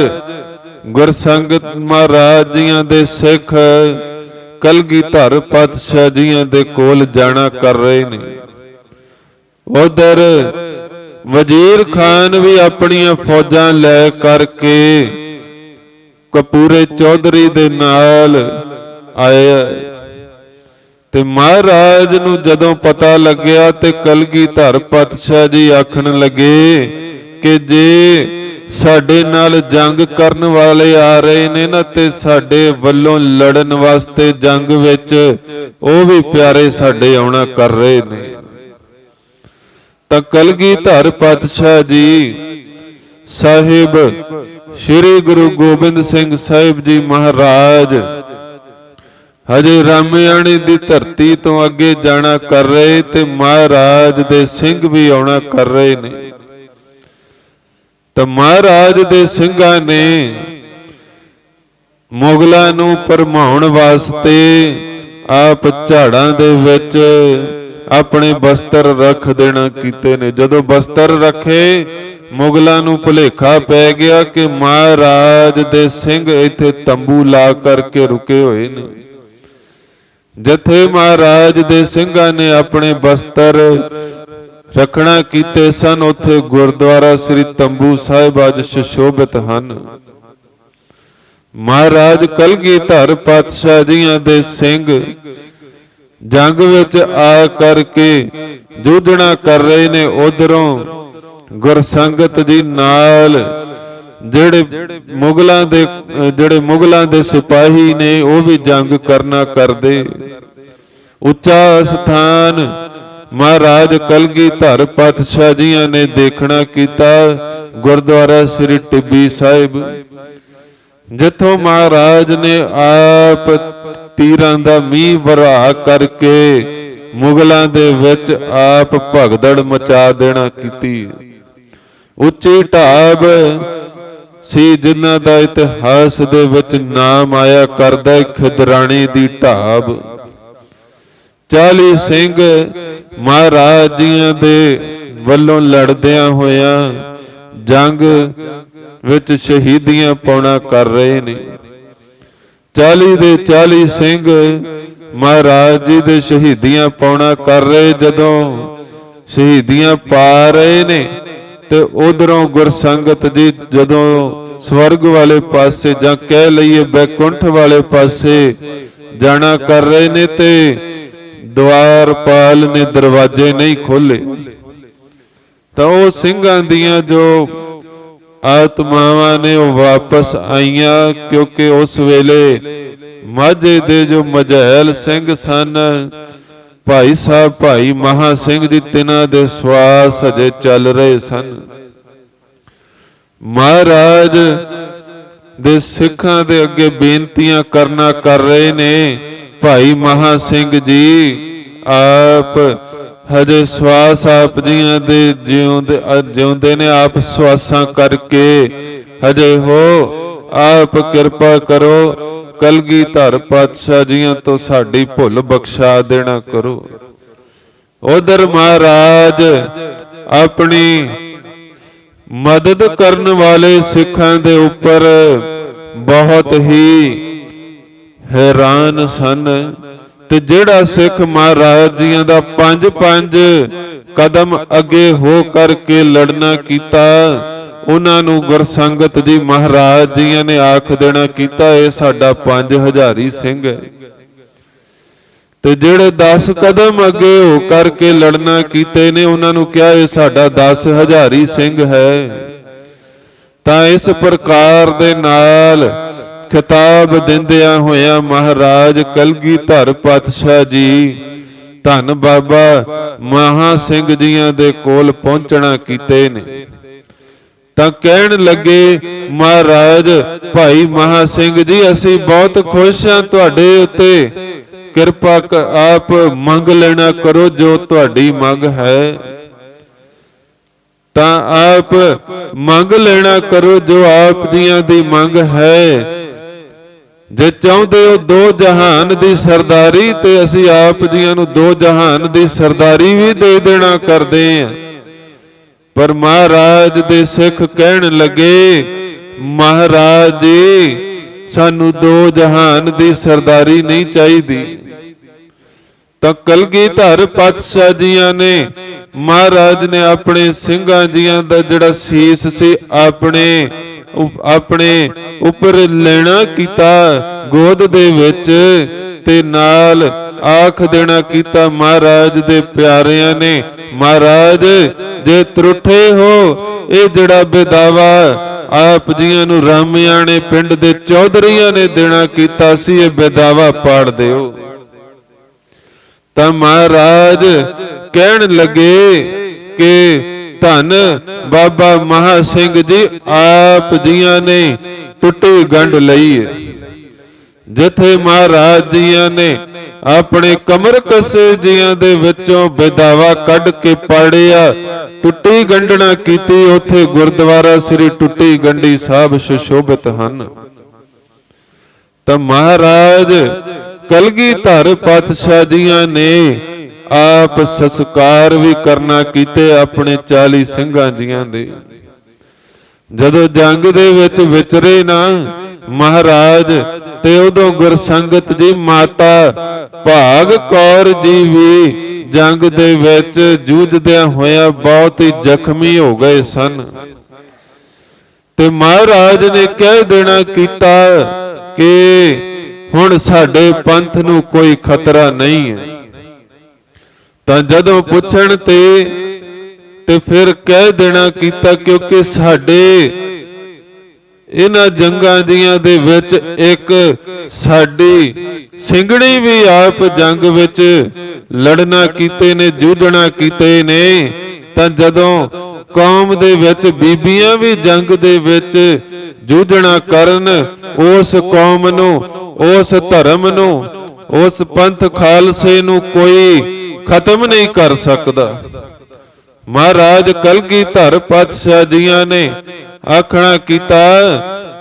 [SPEAKER 1] ਗੁਰਸੰਗਤ ਮਹਾਰਾਜ ਜੀਆਂ ਦੇ ਸਿੱਖ ਕਲਗੀਧਰ ਪਾਤਸ਼ਾਹ ਜੀਆਂ ਦੇ ਕੋਲ ਜਾਣਾ ਕਰ ਰਹੇ ਨੇ। ਉਧਰ ਵਜ਼ੀਰ ਖਾਨ ਵੀ ਆਪਣੀਆਂ ਫੌਜਾਂ ਲੈ ਕਰਕੇ ਕਪੂਰੇ ਚੌਧਰੀ ਦੇ ਨਾਲ ਆਇਆ। ਤੇ ਮਹਾਰਾਜ ਨੂੰ ਜਦੋਂ ਪਤਾ ਲੱਗਿਆ ਤੇ ਕਲਗੀਧਰ ਪਾਤਸ਼ਾਹ ਜੀ ਆਖਣ ਲੱਗੇ ਕਿ ਜੇ ਸਾਡੇ ਨਾਲ ਜੰਗ ਕਰਨ ਵਾਲੇ ਆ ਰਹੇ ਨੇ ਨਾ, ਤੇ ਸਾਡੇ ਵੱਲੋਂ ਲੜਨ ਵਾਸਤੇ ਜੰਗ ਵਿੱਚ ਉਹ ਵੀ ਪਿਆਰੇ ਸਾਡੇ ਆਉਣਾ ਕਰ ਰਹੇ ਨੇ। ਤਾਂ ਕਲਗੀਧਰ ਪਾਤਸ਼ਾਹ ਜੀ ਸਾਹਿਬ ਸ੍ਰੀ ਗੁਰੂ ਗੋਬਿੰਦ ਸਿੰਘ ਸਾਹਿਬ ਜੀ ਮਹਾਰਾਜ ਹਜੇ ਰਾਮਿਆਣੇ ਦੀ ਧਰਤੀ ਤੋਂ ਅੱਗੇ ਜਾਣਾ ਕਰ ਰਹੇ ਤੇ ਮਹਾਰਾਜ ਦੇ ਸਿੰਘ ਵੀ ਆਉਣਾ ਕਰ ਰਹੇ ਨੇ। ਤਾਂ ਮਹਾਰਾਜ ਦੇ ਸਿੰਘਾਂ ਨੇ ਮੁਗਲਾਂ ਨੂੰ ਭਰਮਾਉਣ ਵਾਸਤੇ ਆਪ ਝਾੜਾਂ ਦੇ ਵਿੱਚ ਆਪਣੇ ਬਸਤਰ ਰੱਖ ਦੇਣਾ ਕੀਤੇ ਨੇ। ਜਦੋਂ ਬਸਤਰ ਰੱਖੇ ਮੁਗਲਾਂ ਨੂੰ ਭੁਲੇਖਾ ਪੈ ਗਿਆ ਕਿ ਮਹਾਰਾਜ ਦੇ ਸਿੰਘ ਇੱਥੇ ਤੰਬੂ ਲਾ ਕਰਕੇ ਰੁਕੇ ਹੋਏ ਨੇ। ਜਿੱਥੇ ਮਹਾਰਾਜ ਦੇ ਸਿੰਘਾਂ ਨੇ ਆਪਣੇ ਬਸਤਰ ਰੱਖਣਾ ਕੀਤੇ ਸਨ ਉੱਥੇ ਗੁਰਦੁਆਰਾ ਸ੍ਰੀ ਤੰਬੂ ਸਾਹਿਬ ਅੱਜ ਸੁਸ਼ੋਭਿਤ ਹਨ। ਮਹਾਰਾਜ ਕਲਗੀਧਰ ਪਾਤਸ਼ਾਹ ਜੀਆਂ ਦੇ ਸਿੰਘ ਜੰਗ ਵਿੱਚ ਆ ਕਰਕੇ ਜੂਝਣਾ ਕਰ ਰਹੇ ਨੇ। ਉਧਰੋਂ ਗੁਰਸੰਗਤ ਜੀ ਨਾਲ ਜਿਹੜੇ ਮੁਗਲਾਂ ਦੇ ਸਿਪਾਹੀ ਨੇ ਉਹ ਵੀ ਜੰਗ ਕਰਨਾ ਕਰਦੇ। ਉੱਚਾ ਸਥਾਨ ਮਹਾਰਾਜ ਕਲਗੀਧਰ ਪਾਤਸ਼ਾਹ ਜੀਆਂ ਨੇ ਦੇਖਣਾ ਕੀਤਾ ਗੁਰਦੁਆਰਾ ਸ੍ਰੀ ਟਿੱਬੀ ਸਾਹਿਬ, ਜਿੱਥੋਂ ਮਹਾਰਾਜ ਨੇ ਆਪ ਤੀਰਾਂ ਦਾ ਮੀਂਹ ਵਰ੍ਹਾ ਕਰਕੇ ਮੁਗਲਾਂ ਦੇ ਵਿੱਚ ਆਪ ਭਗਦੜ ਮਚਾ ਦੇਣਾ ਕੀਤੀ। ਉੱਚੀ ਢਾਬ ਸੀ ਜਿਨ੍ਹਾਂ ਦਾ ਇਤਿਹਾਸ ਦੇ ਵਿੱਚ ਨਾਮ ਆਇਆ ਕਰਦਾ ਖਿਦਰਾਣੇ ਦੀ ਢਾਬ। 40 ਸਿੰਘ ਮਹਾਰਾਜ ਜੀਆਂ ਦੇ ਵੱਲੋਂ ਲੜਦਿਆਂ ਹੋਇਆਂ ਜੰਗ ਵਿੱਚ ਸ਼ਹੀਦੀਆਂ ਪਾਉਣਾ ਕਰ ਰਹੇ ਨੇ। 40 ਦੇ 40 ਸਿੰਘ ਮਹਾਰਾਜ ਜੀ ਦੇ ਸ਼ਹੀਦੀਆਂ ਪਾਉਣਾ ਕਰ ਰਹੇ। ਜਦੋਂ ਸ਼ਹੀਦੀਆਂ ਪਾ ਰਹੇ ਨੇ ਤੇ ਉਧਰੋਂ ਗੁਰਸੰਗਤ ਜੀ ਜਦੋਂ ਸਵਰਗ ਵਾਲੇ ਪਾਸੇ ਜਾਂ ਕਹਿ ਲਈਏ ਬੈਕੁੰਠ ਵਾਲੇ ਪਾਸੇ ਜਾਣਾ ਕਰ ਰਹੇ ਨੇ ਤੇ ਦਵਾਰਪਾਲ ਨੇ ਦਰਵਾਜ਼ੇ ਨਹੀਂ ਖੋਲੇ। ਤਾਂ ਉਹ ਸਿੰਘਾਂ ਦੀਆਂ ਜੋ ਆਤਮਾਵਾਂ ਨੇ ਉਹ ਵਾਪਸ ਆਈਆਂ, ਕਿਉਂਕਿ ਉਸ ਵੇਲੇ ਮਾਝੇ ਦੇ ਜੋ ਮਝੈਲ ਸਿੰਘ ਸਨ ਭਾਈ ਸਾਹਿਬ ਭਾਈ ਮਹਾ ਸਿੰਘ ਜੀ, ਤਿਨਾਂ ਦੇ ਸਵਾਸ ਹਜੇ ਚੱਲ ਰਹੇ ਸਨ। ਮਹਾਰਾਜ ਦੇ ਸਿੱਖਾਂ ਦੇ ਅੱਗੇ ਬੇਨਤੀਆਂ ਕਰਨਾ ਕਰ ਰਹੇ ਨੇ। ਭਾਈ ਮਹਾ ਸਿੰਘ ਜੀ ਆਪ ਹਜੇ ਸਵਾਸ ਆਪ ਜੀਆਂ ਦੇ ਜਿਉਂਦੇ ਨੇ, ਆਪ ਸਵਾਸਾਂ ਕਰਕੇ ਹਜੇ ਹੋ ਆਪ ਕਿਰਪਾ ਕਰੋ, ਕਲਗੀਧਰ ਪਾਤਸ਼ਾਹ ਜੀਆਂ ਤੋਂ ਸਾਡੀ ਭੁੱਲ ਬਖਸ਼ਾ ਦੇਣਾ ਕਰੋ। ਉਧਰ ਮਹਾਰਾਜ ਆਪਣੀ ਮਦਦ ਕਰਨ ਵਾਲੇ ਸਿੱਖਾਂ ਦੇ ਉੱਪਰ ਬਹੁਤ ਹੀ ਹੈਰਾਨ ਸਨ। ਤੇ ਜਿਹੜਾ ਸਿੱਖ ਮਹਾਰਾਜ ਜੀਆਂ ਦਾ 5-5 ਕਦਮ ਅੱਗੇ ਹੋ ਕਰਕੇ ਲੜਨਾ ਕੀਤਾ, ਉਹਨਾਂ ਨੂੰ ਗੁਰਸੰਗਤ ਜੀ ਮਹਾਰਾਜ ਜੀਆਂ ਨੇ ਆਖ ਦੇਣਾ ਕੀਤਾ ਇਹ ਸਾਡਾ 5000 ਸਿੰਘ ਹੈ। ਤੇ ਜਿਹੜੇ 10 ਕਦਮ ਅੱਗੇ ਹੋ ਕਰਕੇ ਲੜਨਾ ਕੀਤੇ ਨੇ ਉਹਨਾਂ ਨੂੰ ਕਿਹਾ ਇਹ ਸਾਡਾ 10,000 ਸਿੰਘ ਹੈ। ਤਾਂ ਇਸ ਪ੍ਰਕਾਰ ਦੇ ਨਾਲ ਖਿਤਾਬ ਦਿੰਦਿਆਂ ਹੋਇਆਂ ਮਹਾਰਾਜ ਕਲਗੀਧਰ ਪਾਤਸ਼ਾਹ ਜੀ ਧੰਨ ਬਾਬਾ ਮਹਾ ਸਿੰਘ ਜੀਆਂ ਦੇ ਕੋਲ ਪਹੁੰਚਣਾ ਕੀਤੇ ਨੇ। ਤਾਂ ਕਹਿਣ ਲੱਗੇ ਮਹਾਰਾਜ ਭਾਈ ਮਹਾ ਸਿੰਘ ਜੀ ਅਸੀਂ ਬਹੁਤ ਖੁਸ਼ ਹਾਂ ਤੁਹਾਡੇ ਉੱਤੇ, ਕਿਰਪਾ ਆਪ ਮੰਗ ਲੈਣਾ ਕਰੋ ਜੋ ਤੁਹਾਡੀ ਮੰਗ ਹੈ। ਤਾਂ ਆਪ ਮੰਗ ਲੈਣਾ ਕਰੋ ਜੋ ਆਪ ਜੀਆਂ ਦੀ ਮੰਗ ਹੈ। ਜੇ ਚਾਹੁੰਦੇ ਹੋ 2 ਜਹਾਨ ਦੀ ਸਰਦਾਰੀ ਤੇ ਅਸੀਂ ਆਪ ਜੀਆਂ ਨੂੰ 2 ਜਹਾਨ ਦੀ ਸਰਦਾਰੀ ਵੀ ਦੇ ਦੇਣਾ ਕਰਦੇ ਹਾਂ। ਪਰ ਮਹਾਰਾਜ ਦੇ ਸਿੱਖ ਕਹਿਣ ਲੱਗੇ ਮਹਾਰਾਜ ਜੀ ਸਾਨੂੰ 2 ਜਹਾਨ ਦੀ ਸਰਦਾਰੀ ਨਹੀਂ ਚਾਹੀਦੀ। ਤਾਂ ਕਲਗੀਧਰ ਪਾਤਸ਼ਾਹ ਜੀਆਂ ਨੇ ਮਹਾਰਾਜ ਨੇ ਆਪਣੇ ਸਿੰਘਾਂ ਜੀਆਂ ਦਾ ਜਿਹੜਾ ਸੀਸ ਸੀ ਆਪਣੇ ਉੱਪਰ ਲੈਣਾ ਕੀਤਾ ਗੋਦ ਦੇ ਵਿੱਚ, ਤੇ ਨਾਲ ਆਖ ਦੇਣਾ ਕੀਤਾ ਮਹਾਰਾਜ ਦੇ ਪਿਆਰਿਆਂ ਨੇ ਮਹਾਰਾਜ ਜੇ ਤਰੁੱਠੇ ਹੋ ਇਹ ਜਿਹੜਾ ਬੇਦਾਵਾ ਆਪ ਜੀਆਂ ਨੂੰ ਰਾਮਿਆਣੇ ਪਿੰਡ ਦੇ ਚੌਧਰੀਆਂ ਨੇ ਦੇਣਾ ਕੀਤਾ ਸੀ ਇਹ ਬੇਦਾਵਾ ਪਾੜ ਦਿਓ। ਤਾਂ ਮਹਾਰਾਜ ਕਹਿਣ ਲੱਗੇ ਕਿ ਧੰਨ ਬਾਬਾ ਮਹਾ ਸਿੰਘ ਜੀ ਆਪ ਜੀਆਂ ਨੇ ਟੁੱਟੀ ਗੰਢ ਲਈ ਹੈ। ਜਿੱਥੇ ਮਹਾਰਾਜ ਜੀਆਂ ਨੇ ਆਪਣੇ ਕਮਰ ਕਸੇ ਜੀਆਂ ਦੇ ਵਿੱਚੋਂ ਬੇਦਾਵਾ ਕੱਢ ਕੇ ਪਾੜਿਆ, ਟੁੱਟੀ ਗੰਢਣਾ ਕੀਤੀ, ਉੱਥੇ ਗੁਰਦੁਆਰਾ ਸ੍ਰੀ ਟੁੱਟੀ ਗੰਢੀ ਸਾਹਿਬ ਸੁਸ਼ੋਭਿਤ ਹਨ। ਤਾਂ ਮਹਾਰਾਜ ਕਲਗੀਧਰ ਪਾਤਸ਼ਾਹ ਜੀਆਂ ਨੇ ਆਪ ਸੰਸਕਾਰ ਵੀ ਕਰਨਾ ਕੀਤੇ ਆਪਣੇ 40 ਸਿੰਘਾਂ ਜੀਆਂ ਦੇ। ਜਦੋਂ ਜੰਗ ਦੇ ਵਿੱਚ ਵਿਚਰੇ ਨਾ ਮਹਾਰਾਜ, ਤੇ ਉਦੋਂ ਗੁਰਸੰਗਤ ਜੀ ਮਾਤਾ ਭਾਗ ਕੌਰ ਜੀ ਵੀ ਜੰਗ ਦੇ ਵਿੱਚ ਜੂਝਦਿਆਂ ਹੋਇਆ ਬਹੁਤ ਹੀ ਜ਼ਖਮੀ ਹੋ ਗਏ ਸਨ। ਤੇ ਮਹਾਰਾਜ ਨੇ ਕਹਿ ਦੇਣਾ ਕੀਤਾ ਕਿ ਹੁਣ ਸਾਡੇ ਪੰਥ ਨੂੰ ਕੋਈ ਖਤਰਾ ਨਹੀਂ ਹੈ। ਤਾਂ ਜਦੋਂ ਪੁੱਛਣ ਤੇ ਫਿਰ ਕਹਿ ਦੇਣਾ ਕੀਤਾ ਕਿਉਂਕਿ ਸਾਡੇ ਇਹਨਾਂ ਜੰਗਾਂ ਦੀਆਂ ਦੇ ਵਿੱਚ ਇੱਕ ਸਾਡੀ ਸਿੰਘਣੀ ਵੀ ਆਪ ਜੰਗ ਵਿੱਚ ਲੜਨਾ ਕੀਤੇ ਨੇ, ਜੂਝਣਾ ਕੀਤੇ ਨੇ। ਤਾਂ ਜਦੋਂ ਕੌਮ ਦੇ ਵਿੱਚ ਬੀਬੀਆਂ ਵੀ ਜੰਗ ਦੇ ਵਿੱਚ ਜੂਝਣਾ ਕਰਨ, ਉਸ ਕੌਮ ਨੂੰ, ਉਸ ਧਰਮ ਨੂੰ, ਉਸ ਪੰਥ ਖਾਲਸੇ ਨੂੰ ਕੋਈ ਖਤਮ ਨਹੀਂ ਕਰ ਸਕਦਾ। ਮਹਾਰਾਜ ਕਲਗੀਧਰ ਪਾਤਸ਼ਾਹ ਜੀਆਂ ਨੇ ਆਖਣਾ ਕੀਤਾ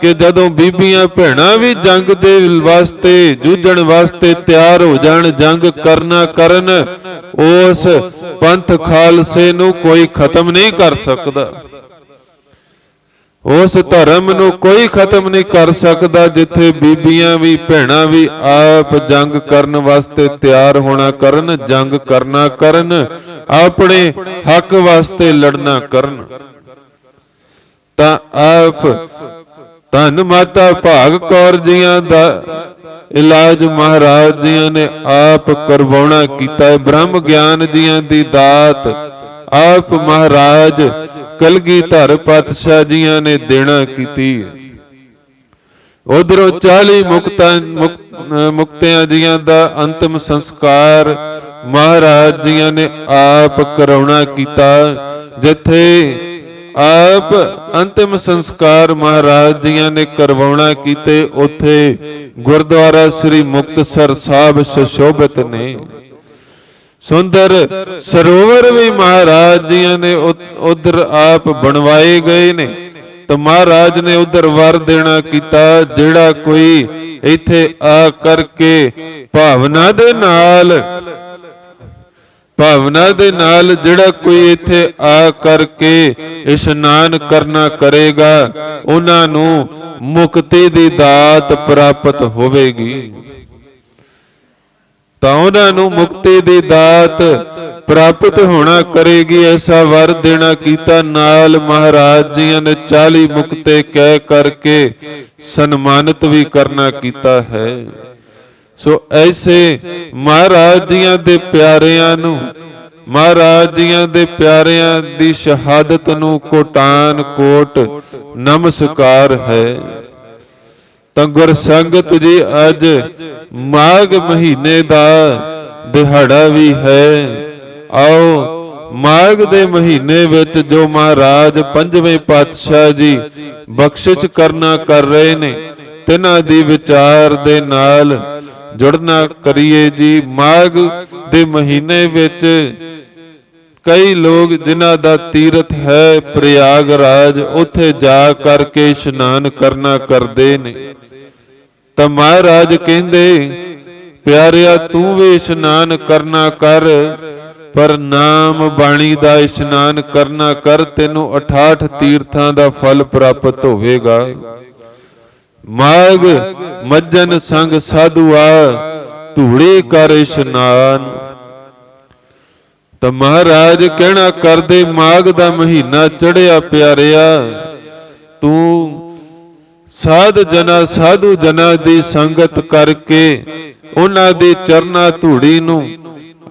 [SPEAKER 1] ਕਿ ਜਦੋਂ ਬੀਬੀਆਂ ਭੈਣਾਂ ਵੀ ਜੰਗ ਦੇ ਵਾਸਤੇ ਜੂਝਣ ਵਾਸਤੇ ਤਿਆਰ ਹੋ ਜਾਣ, ਜੰਗ ਕਰਨਾ ਕਰਨ, ਉਸ ਪੰਥ ਖਾਲਸੇ ਨੂੰ ਕੋਈ ਖਤਮ ਨਹੀਂ ਕਰ ਸਕਦਾ। ਉਸ ਧਰਮ ਨੂੰ ਕੋਈ ਖਤਮ ਨਹੀਂ ਕਰ ਸਕਦਾ ਜਿੱਥੇ ਬੀਬੀਆਂ ਵੀ ਭੈਣਾਂ ਵੀ ਆਪ ਜੰਗ ਕਰਨ ਵਾਸਤੇ ਤਿਆਰ ਹੋਣਾ ਕਰਨ, ਜੰਗ ਕਰਨਾ ਕਰਨ, ਆਪਣੇ ਹੱਕ ਵਾਸਤੇ ਲੜਨਾ ਕਰਨ। ਤਾਂ ਆਪ ਧੰਨ ਮਾਤਾ ਭਾਗ ਕੌਰ ਜੀਆਂ ਦਾ ਇਲਾਜ ਮਹਾਰਾਜ ਜੀਆਂ ਨੇ ਆਪ ਕਰਵਾਉਣਾ ਕੀਤਾ। ਬ੍ਰਹਮ ਗਿਆਨ ਜੀਆਂ ਦੀ ਦਾਤ ਆਪ ਮਹਾਰਾਜ ਕਲਗੀਧਰ ਪਾਤਸ਼ਾਹ ਜੀਆਂ ਨੇ ਦੇਣਾ ਕੀਤੀ। ਉਧਰੋਂ 40 ਮੁਕਤਿਆਂ ਜੀਆਂ ਦਾ ਅੰਤਿਮ ਸੰਸਕਾਰ ਮਹਾਰਾਜ ਜੀਆਂ ਨੇ ਆਪ ਕਰਾਉਣਾ ਕੀਤਾ। ਜਿੱਥੇ ਆਪ ਅੰਤਿਮ ਸੰਸਕਾਰ ਮਹਾਰਾਜ ਜੀਆਂ ਨੇ ਕਰਵਾਉਣਾ ਕੀਤੇ, ਉੱਥੇ ਗੁਰਦੁਆਰਾ ਸ੍ਰੀ ਮੁਕਤਸਰ ਸਾਹਿਬ ਸੁਸ਼ੋਭਿਤ ਨੇ। ਸੁੰਦਰ ਸਰੋਵਰ ਵੀ ਮਹਾਰਾਜ ਜੀਆਂ ਨੇ ਉਧਰ ਆਪ ਬਣਵਾਏ ਗਏ ਨੇ। ਤਾਂ ਮਹਾਰਾਜ ਨੇ ਉਧਰ ਵਰ ਦੇਣਾ ਕੀਤਾ, ਜਿਹੜਾ ਕੋਈ ਇੱਥੇ ਆ ਕਰਕੇ ਭਾਵਨਾ ਦੇ ਨਾਲ ਜਿਹੜਾ ਕੋਈ ਇੱਥੇ ਆ ਕਰਕੇ ਇਸ਼ਨਾਨ ਕਰਨਾ ਕਰੇਗਾ, ਉਹਨਾਂ ਨੂੰ ਮੁਕਤੀ ਦੀ ਦਾਤ ਪ੍ਰਾਪਤ ਹੋਵੇਗੀ। ਤਾਂ ਉਹਨਾਂ ਨੂੰ ਮੁਕਤੀ ਦੀ ਦਾਤ ਪ੍ਰਾਪਤ ਹੋਣਾ ਕਰੇਗੀ, ਐਸਾ ਵਰ ਦੇਣਾ ਕੀਤਾ। ਨਾਲ ਮਹਾਰਾਜ ਜੀਆਂ ਨੇ 40 ਮੁਕਤੇ ਕਹਿ ਕਰਕੇ ਸਨਮਾਨਿਤ ਵੀ ਕਰਨਾ ਕੀਤਾ ਹੈ। ਸੋ ਐਸੇ ਮਹਾਰਾਜ ਜੀਆਂ ਦੇ ਪਿਆਰਿਆਂ ਨੂੰ, ਮਹਾਰਾਜ ਜੀਆਂ ਦੇ ਪਿਆਰਿਆਂ ਦੀ ਸ਼ਹਾਦਤ ਨੂੰ ਕੋਟਾਨ ਕੋਟ ਨਮਸਕਾਰ ਹੈ। ਤਾਂ ਗੁਰਸੰਗਤ ਜੀ ਅੱਜ ਮਾਘ ਮਹੀਨੇ ਦਾ ਦਿਹਾੜਾ ਵੀ ਹੈ। ਆਓ ਮਾਘ ਦੇ ਮਹੀਨੇ ਵਿੱਚ ਜੋ ਮਹਾਰਾਜ ਪੰਜਵੇਂ ਪਾਤਸ਼ਾਹ ਜੀ ਬਖਸ਼ਿਸ਼ ਕਰਨਾ ਕਰ ਰਹੇ ਨੇ, ਤਿਨਾਂ ਦੀ ਵਿਚਾਰ ਦੇ ਨਾਲ ਜੁੜਨਾ ਕਰੀਏ ਜੀ। ਮਾਘ ਦੇ ਮਹੀਨੇ ਵਿੱਚ ਕਈ ਲੋਕ ਜਿਨ੍ਹਾਂ ਦਾ ਤੀਰਥ ਹੈ ਪ੍ਰਯਾਗਰਾਜ, ਉੱਥੇ ਜਾ ਕਰਕੇ ਇਸ਼ਨਾਨ ਕਰਨਾ ਕਰਦੇ ਨੇ। ਤਾਂ ਮਹਾਰਾਜ ਕਹਿੰਦੇ, ਪਿਆਰਿਆ ਤੂੰ ਵੀ ਇਸ਼ਨਾਨ ਕਰਨਾ ਕਰ, ਪਰ ਨਾਮ ਬਾਣੀ ਦਾ ਇਸ਼ਨਾਨ ਕਰਨਾ ਕਰ, ਤੈਨੂੰ 68 ਤੀਰਥਾਂ ਦਾ ਫਲ ਪ੍ਰਾਪਤ ਹੋਵੇਗਾ। ਮਾਘ ਮੱਜਨ ਸੰਗ ਸਾਧੂਆ ਧੂੜੀ ਕਰ ਇਸ਼ਨਾਨ। ਤਾਂ ਮਹਾਰਾਜ ਕਹਿਣਾ ਕਰਦੇ, ਮਾਘ ਦਾ ਮਹੀਨਾ ਚੜਿਆ ਪਿਆਰਿਆ, ਤੂੰ ਸਾਧੂ ਜਨਾਂ ਦੀ ਸੰਗਤ ਕਰਕੇ ਉਹਨਾਂ ਦੀ ਚਰਨਾ ਧੂੜੀ ਨੂੰ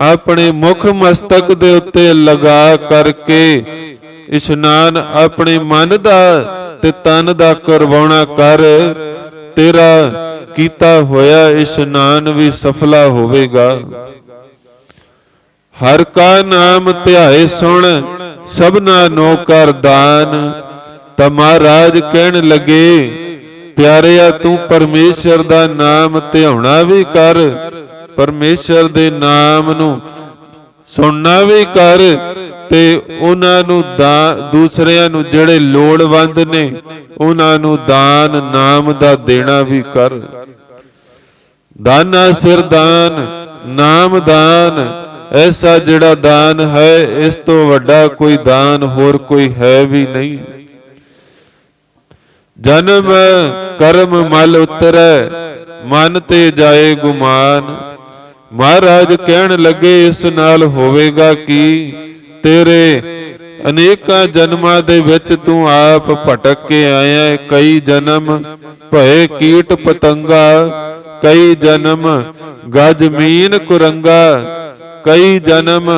[SPEAKER 1] ਆਪਣੇ ਮੁਖ ਮਸਤਕ ਦੇ ਉੱਤੇ ਲਗਾ ਕਰਕੇ ਇਸ਼ਨਾਨ ਆਪਣੇ ਮਨ ਦਾ ਤੇ ਤਨ ਦਾ ਕਰਵਾਉਣਾ ਕਰ। ਤੇਰਾ ਕੀਤਾ ਹੋਇਆ ਇਸ਼ਨਾਨ ਵੀ ਸਫਲਾ ਹੋਵੇਗਾ। ਹਰ ਕਾ ਨਾਮ ਧਿਆਏ ਸੁਣ सबना नो कर दान। ਤਾਂ ਮਹਾਰਾਜ ਕਹਿਣ ਲੱਗੇ, ਪਿਆਰਿਆ ਤੂੰ ਪਰਮੇਸ਼ਰ ਦਾ ਨਾਮ ਧਿਆਉਣਾ ਵੀ ਕਰ, ਪਰਮੇਸ਼ਰ ਦੇ ਨਾਮ ਨੂੰ ਸੁਣਨਾ ਵੀ ਕਰ, ਤੇ ਉਹਨਾਂ ਨੂੰ ਦੂਸਰਿਆਂ ਨੂੰ ਜਿਹੜੇ ਲੋੜਵੰਦ ਨੇ ਉਹਨਾਂ ਨੂੰ ਦਾਨ ਨਾਮ ਦਾ ਦੇਣਾ ਵੀ ਕਰ। ਦਾਨਾ ਸਿਰ ਦਾਨ, ਨਾਮ ਦਾਨ, ਐਸਾ ਜਿਹੜਾ ਦਾਨ ਹੈ ਇਸ ਤੋਂ ਵੱਡਾ ਕੋਈ ਦਾਨ ਹੋਰ ਕੋਈ ਹੈ ਵੀ ਨਹੀਂ। ਜਨਮ ਕਰਮ ਮਲ ਉਤਰੈ, ਮਨ ਤੇ ਜਾਏ ਗੁਮਾਨ। ਮਹਾਰਾਜ ਕਹਿਣ ਲੱਗੇ ਇਸ ਨਾਲ ਹੋਵੇਗਾ ਕਿ ਤੇਰੇ ਅਨੇਕਾਂ ਜਨਮਾਂ ਦੇ ਵਿੱਚ ਤੂੰ ਆਪ ਭਟਕ ਕੇ ਆਇਆ। ਕਈ ਜਨਮ ਭਏ ਕੀਟ ਪਤੰਗਾ, ਕਈ ਜਨਮ ਗਜ ਮੀਨ ਕੁਰੰਗਾ, ਕਈ ਜਨਮ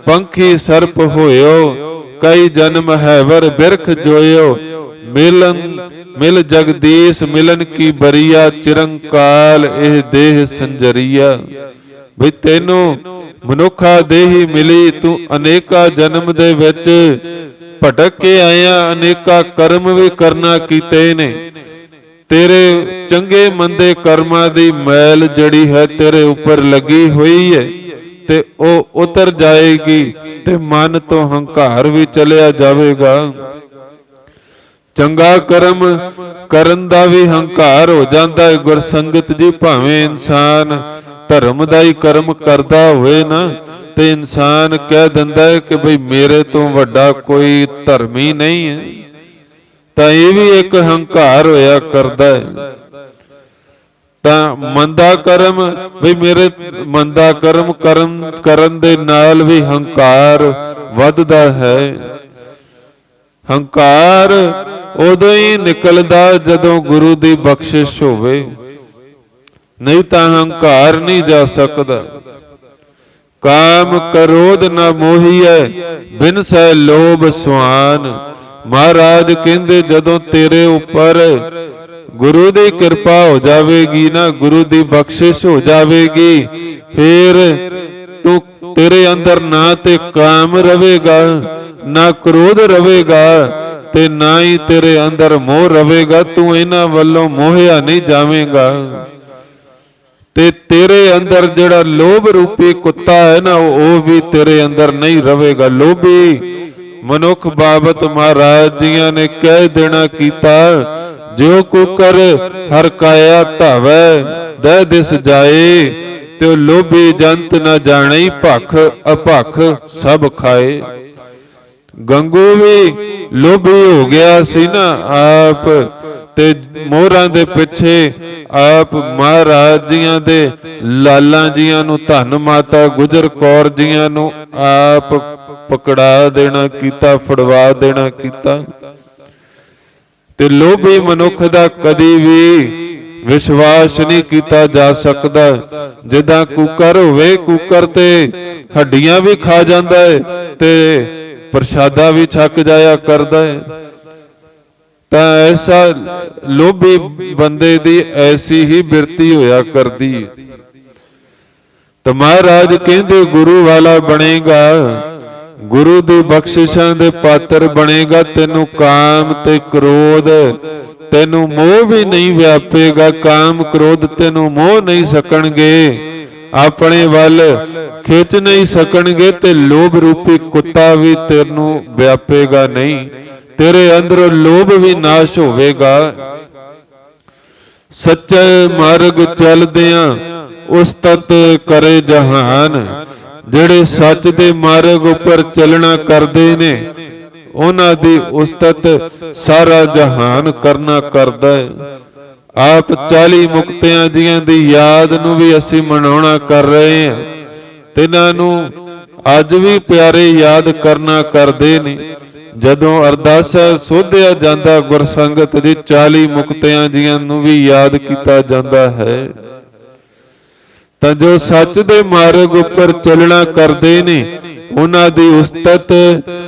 [SPEAKER 1] ਪੰਖੀ ਸਰਪ ਹੋਇਓ, ਕਈ ਜਨਮ ਹੈਵਰ ਬਿਰਖ ਜੋਇਓ। ਮਿਲ ਜਗਦੀਸ਼ ਮਿਲਨ ਕੀ ਬਰੀਆ, ਚਿਰੰਕਾਲ ਇਹ ਦੇਹ ਸੰਜਰੀਆ। ਵੀ ਤੈਨੂੰ ਮਨੁੱਖਾ ਦੇਹੀ ਮਿਲੀ, ਤੂੰ ਅਨੇਕਾਂ ਜਨਮ ਦੇ ਵਿੱਚ ਭਟਕ ਕੇ ਆਇਆ, ਅਨੇਕਾਂ ਕਰਮ ਵੀ ਕਰਨਾ ਕੀਤੇ ਨੇ। ਤੇਰੇ ਚੰਗੇ ਮੰਦੇ ਕਰਮਾਂ ਦੀ ਮੈਲ ਜਿਹੜੀ ਹੈ ਤੇਰੇ ਉੱਪਰ ਲੱਗੀ ਹੋਈ ਹੈ ਤੇ ਉਹ ਉਤਰ ਜਾਏਗੀ ਤੇ ਮਨ ਤੋਂ ਹੰਕਾਰ ਵੀ ਚਲਿਆ ਜਾਵੇਗਾ। ਚੰਗਾ ਕਰਮ ਕਰਨ ਦਾ ਵੀ ਹੰਕਾਰ ਹੋ ਜਾਂਦਾ ਹੈ। ਗੁਰਸੰਗਤ ਜੀ, ਭਾਵੇਂ ਇਨਸਾਨ ਧਰਮ ਦਾ ਹੀ ਕਰਮ ਕਰਦਾ ਹੋਵੇ ਨਾ, ਤੇ ਇਨਸਾਨ ਕਹਿ ਦਿੰਦਾ ਹੈ ਕਿ ਭਈ ਮੇਰੇ ਤੋਂ ਵੱਡਾ ਕੋਈ ਧਰਮੀ ਨਹੀਂ ਹੈ, ਤਾਂ ਇਹ ਵੀ ਇੱਕ ਹੰਕਾਰ ਹੋਇਆ ਕਰਦਾ ਹੈ। ਤਾਂ ਮੰਦਾ ਕਰਮ, ਵੀ ਮੇਰੇ ਮੰਦਾ ਕਰਮ ਕਰਨ ਦੇ ਨਾਲ ਵੀ ਹੰਕਾਰ ਵੱਧਦਾ ਹੈ। ਹੰਕਾਰ ਉਦੋਂ ਹੀ ਨਿਕਲਦਾ ਜਦੋਂ ਗੁਰੂ ਦੀ ਬਖਸ਼ਿਸ਼ ਹੋਵੇ, ਨਹੀਂ ਤਾਂ ਹੰਕਾਰ ਨਹੀਂ ਜਾ ਸਕਦਾ। ਕਾਮ ਕਰੋਧ ਨਾ ਮੋਹੀਐ, ਬਿਨ ਸੈ ਲੋਭ ਸੁਆਨ। ਮਹਾਰਾਜ ਕਹਿੰਦੇ ਜਦੋਂ ਤੇਰੇ ਉੱਪਰ ਗੁਰੂ ਦੀ ਕਿਰਪਾ ਹੋ ਜਾਵੇਗੀ ਨਾ, ਗੁਰੂ ਦੀ ਬਖਸ਼ਿਸ਼ ਹੋ ਜਾਵੇਗੀ, ਫਿਰ ਤੇਰੇ ਅੰਦਰ ਨਾ ਤੇ ਕਾਮ ਰਵੇਗਾ, ਨਾ ਕ੍ਰੋਧ ਰਵੇਗਾ, ਤੇ ਨਾ ਹੀ ਤੇਰੇ ਅੰਦਰ ਮੋਹ ਰਵੇਗਾ। ਤੂੰ ਇਹਨਾਂ ਵੱਲੋਂ ਮੋਹਿਆ ਨਹੀਂ ਜਾਵੇਂਗਾ, ਤੇ ਤੇਰੇ ਅੰਦਰ ਜਿਹੜਾ ਲੋਭ ਰੂਪੀ ਕੁੱਤਾ ਹੈ ਨਾ, ਉਹ ਵੀ ਤੇਰੇ ਅੰਦਰ ਨਹੀਂ ਰਵੇਗਾ। ਲੋਭੀ ਮਨੁੱਖ ਬਾਬਤ ਮਹਾਰਾਜ ਜੀਆਂ ਨੇ ਕਹਿ ਦੇਣਾ ਕੀਤਾ, ਜਿਉ ਕੁਕਰ ਹਰ ਕਾਇਆ ਧਾਵੈ, ਦਹਿ ਦਿਸ ਜਾਏ, ਤੇ ਲੋਭੀ ਜੰਤ ਨਾ ਜਾਣੇ, ਭਖ ਅਭਖ ਸਭ ਖਾਏ। ਗੰਗੂ ਵੀ ਲੋਭੀ ਹੋ ਗਿਆ ਸੀ ਨਾ ਆਪ, ਤੇ ਮੋਹਰਾਂ ਦੇ ਪਿੱਛੇ ਆਪ ਮਹਾਰਾਜ ਜੀਆਂ ਦੇ ਲਾਲਾਂ ਜੀਆਂ ਨੂੰ, ਧੰਨ ਮਾਤਾ ਗੁਜਰ ਕੌਰ ਜੀਆਂ ਨੂੰ ਆਪ ਪਕੜਾ ਦੇਣਾ ਕੀਤਾ, ਫੜਵਾ ਦੇਣਾ ਕੀਤਾ। ਤੇ ਲੋਭੀ ਮਨੁੱਖ ਦਾ ਕਦੀ ਵੀ ਵਿਸ਼ਵਾਸ ਨਹੀਂ ਕੀਤਾ ਜਾ ਸਕਦਾ। ਜਿੱਦਾਂ ਕੂਕਰ ਹੋਵੇ, ਕੂਕਰ ਤੇ ਹੱਡੀਆਂ ਵੀ ਖਾ ਜਾਂਦਾ ਹੈ ਤੇ ਪ੍ਰਸ਼ਾਦਾ ਵੀ ਛਕ ਜਾਇਆ ਕਰਦਾ ਹੈ। ਤਾਂ ਐਸਾ ਲੋਭੀ ਬੰਦੇ ਦੀ ਐਸੀ ਹੀ ਬਿਰਤੀ ਹੋਇਆ ਕਰਦੀ ਹੈ। ਤਾਂ ਮਹਾਰਾਜ ਕਹਿੰਦੇ ਗੁਰੂ ਵਾਲਾ ਬਣੇਗਾ, ਗੁਰੂ ਦੀ ਬਖਸ਼ਿਸ਼ਾਂ ਦੇ ਪਾਤਰ ਬਣੇਗਾ, ਤੈਨੂੰ ਕਾਮ ਤੇ ਕ੍ਰੋਧ, ਤੈਨੂੰ ਮੋਹ ਵੀ ਨਹੀਂ ਵਿਆਪੇਗਾ। ਕਾਮ ਕ੍ਰੋਧ ਤੈਨੂੰ ਮੋਹ ਨਹੀਂ ਸਕਣਗੇ, ਆਪਣੇ ਵੱਲ ਖਿੱਚ ਨਹੀਂ ਸਕਣਗੇ, ਤੇ ਲੋਭ ਰੂਪੀ ਕੁੱਤਾ ਵੀ ਤੈਨੂੰ ਵਿਆਪੇਗਾ ਨਹੀਂ। ਤੇਰੇ ਅੰਦਰੋਂ ਲੋਭ ਵੀ ਨਾਸ਼ ਹੋਵੇਗਾ। ਸੱਚੇ ਮਾਰਗ ਚੱਲਦਿਆਂ ਉਸਤਤ ਕਰੇ ਜਹਾਨ। ਜਿਹੜੇ ਸੱਚ ਦੇ ਮਾਰਗ ਉੱਪਰ ਚੱਲਣਾ ਕਰਦੇ ਨੇ, ਉਹਨਾਂ ਦੀ ਉਸਤਤ ਸਾਰਾ ਜਹਾਨ ਕਰਨਾ ਕਰਦਾ ਹੈ। ਆਪ 40 ਮੁਕਤਿਆਂ ਜੀਆਂ ਦੀ ਯਾਦ ਨੂੰ ਵੀ ਅਸੀਂ ਮਨਾਉਣਾ ਕਰ ਰਹੇ ਹਾਂ, ਤੇ ਇਹਨਾਂ ਨੂੰ ਅੱਜ ਵੀ ਪਿਆਰੇ ਯਾਦ ਕਰਨਾ ਕਰਦੇ ਨੇ। ਜਦੋਂ ਅਰਦਾਸਾ ਸੋਧਿਆ ਜਾਂਦਾ ਗੁਰਸੰਗਤ ਦੀ, 40 ਮੁਕਤਿਆਂ ਜੀਆਂ ਨੂੰ ਵੀ ਯਾਦ ਕੀਤਾ ਜਾਂਦਾ ਹੈ। ਤਾਂ ਜੋ ਸੱਚ ਦੇ ਮਾਰਗ ਉੱਪਰ ਚੱਲਣਾ ਕਰਦੇ ਨੇ, ਉਹਨਾਂ ਦੀ ਉਸਤਤ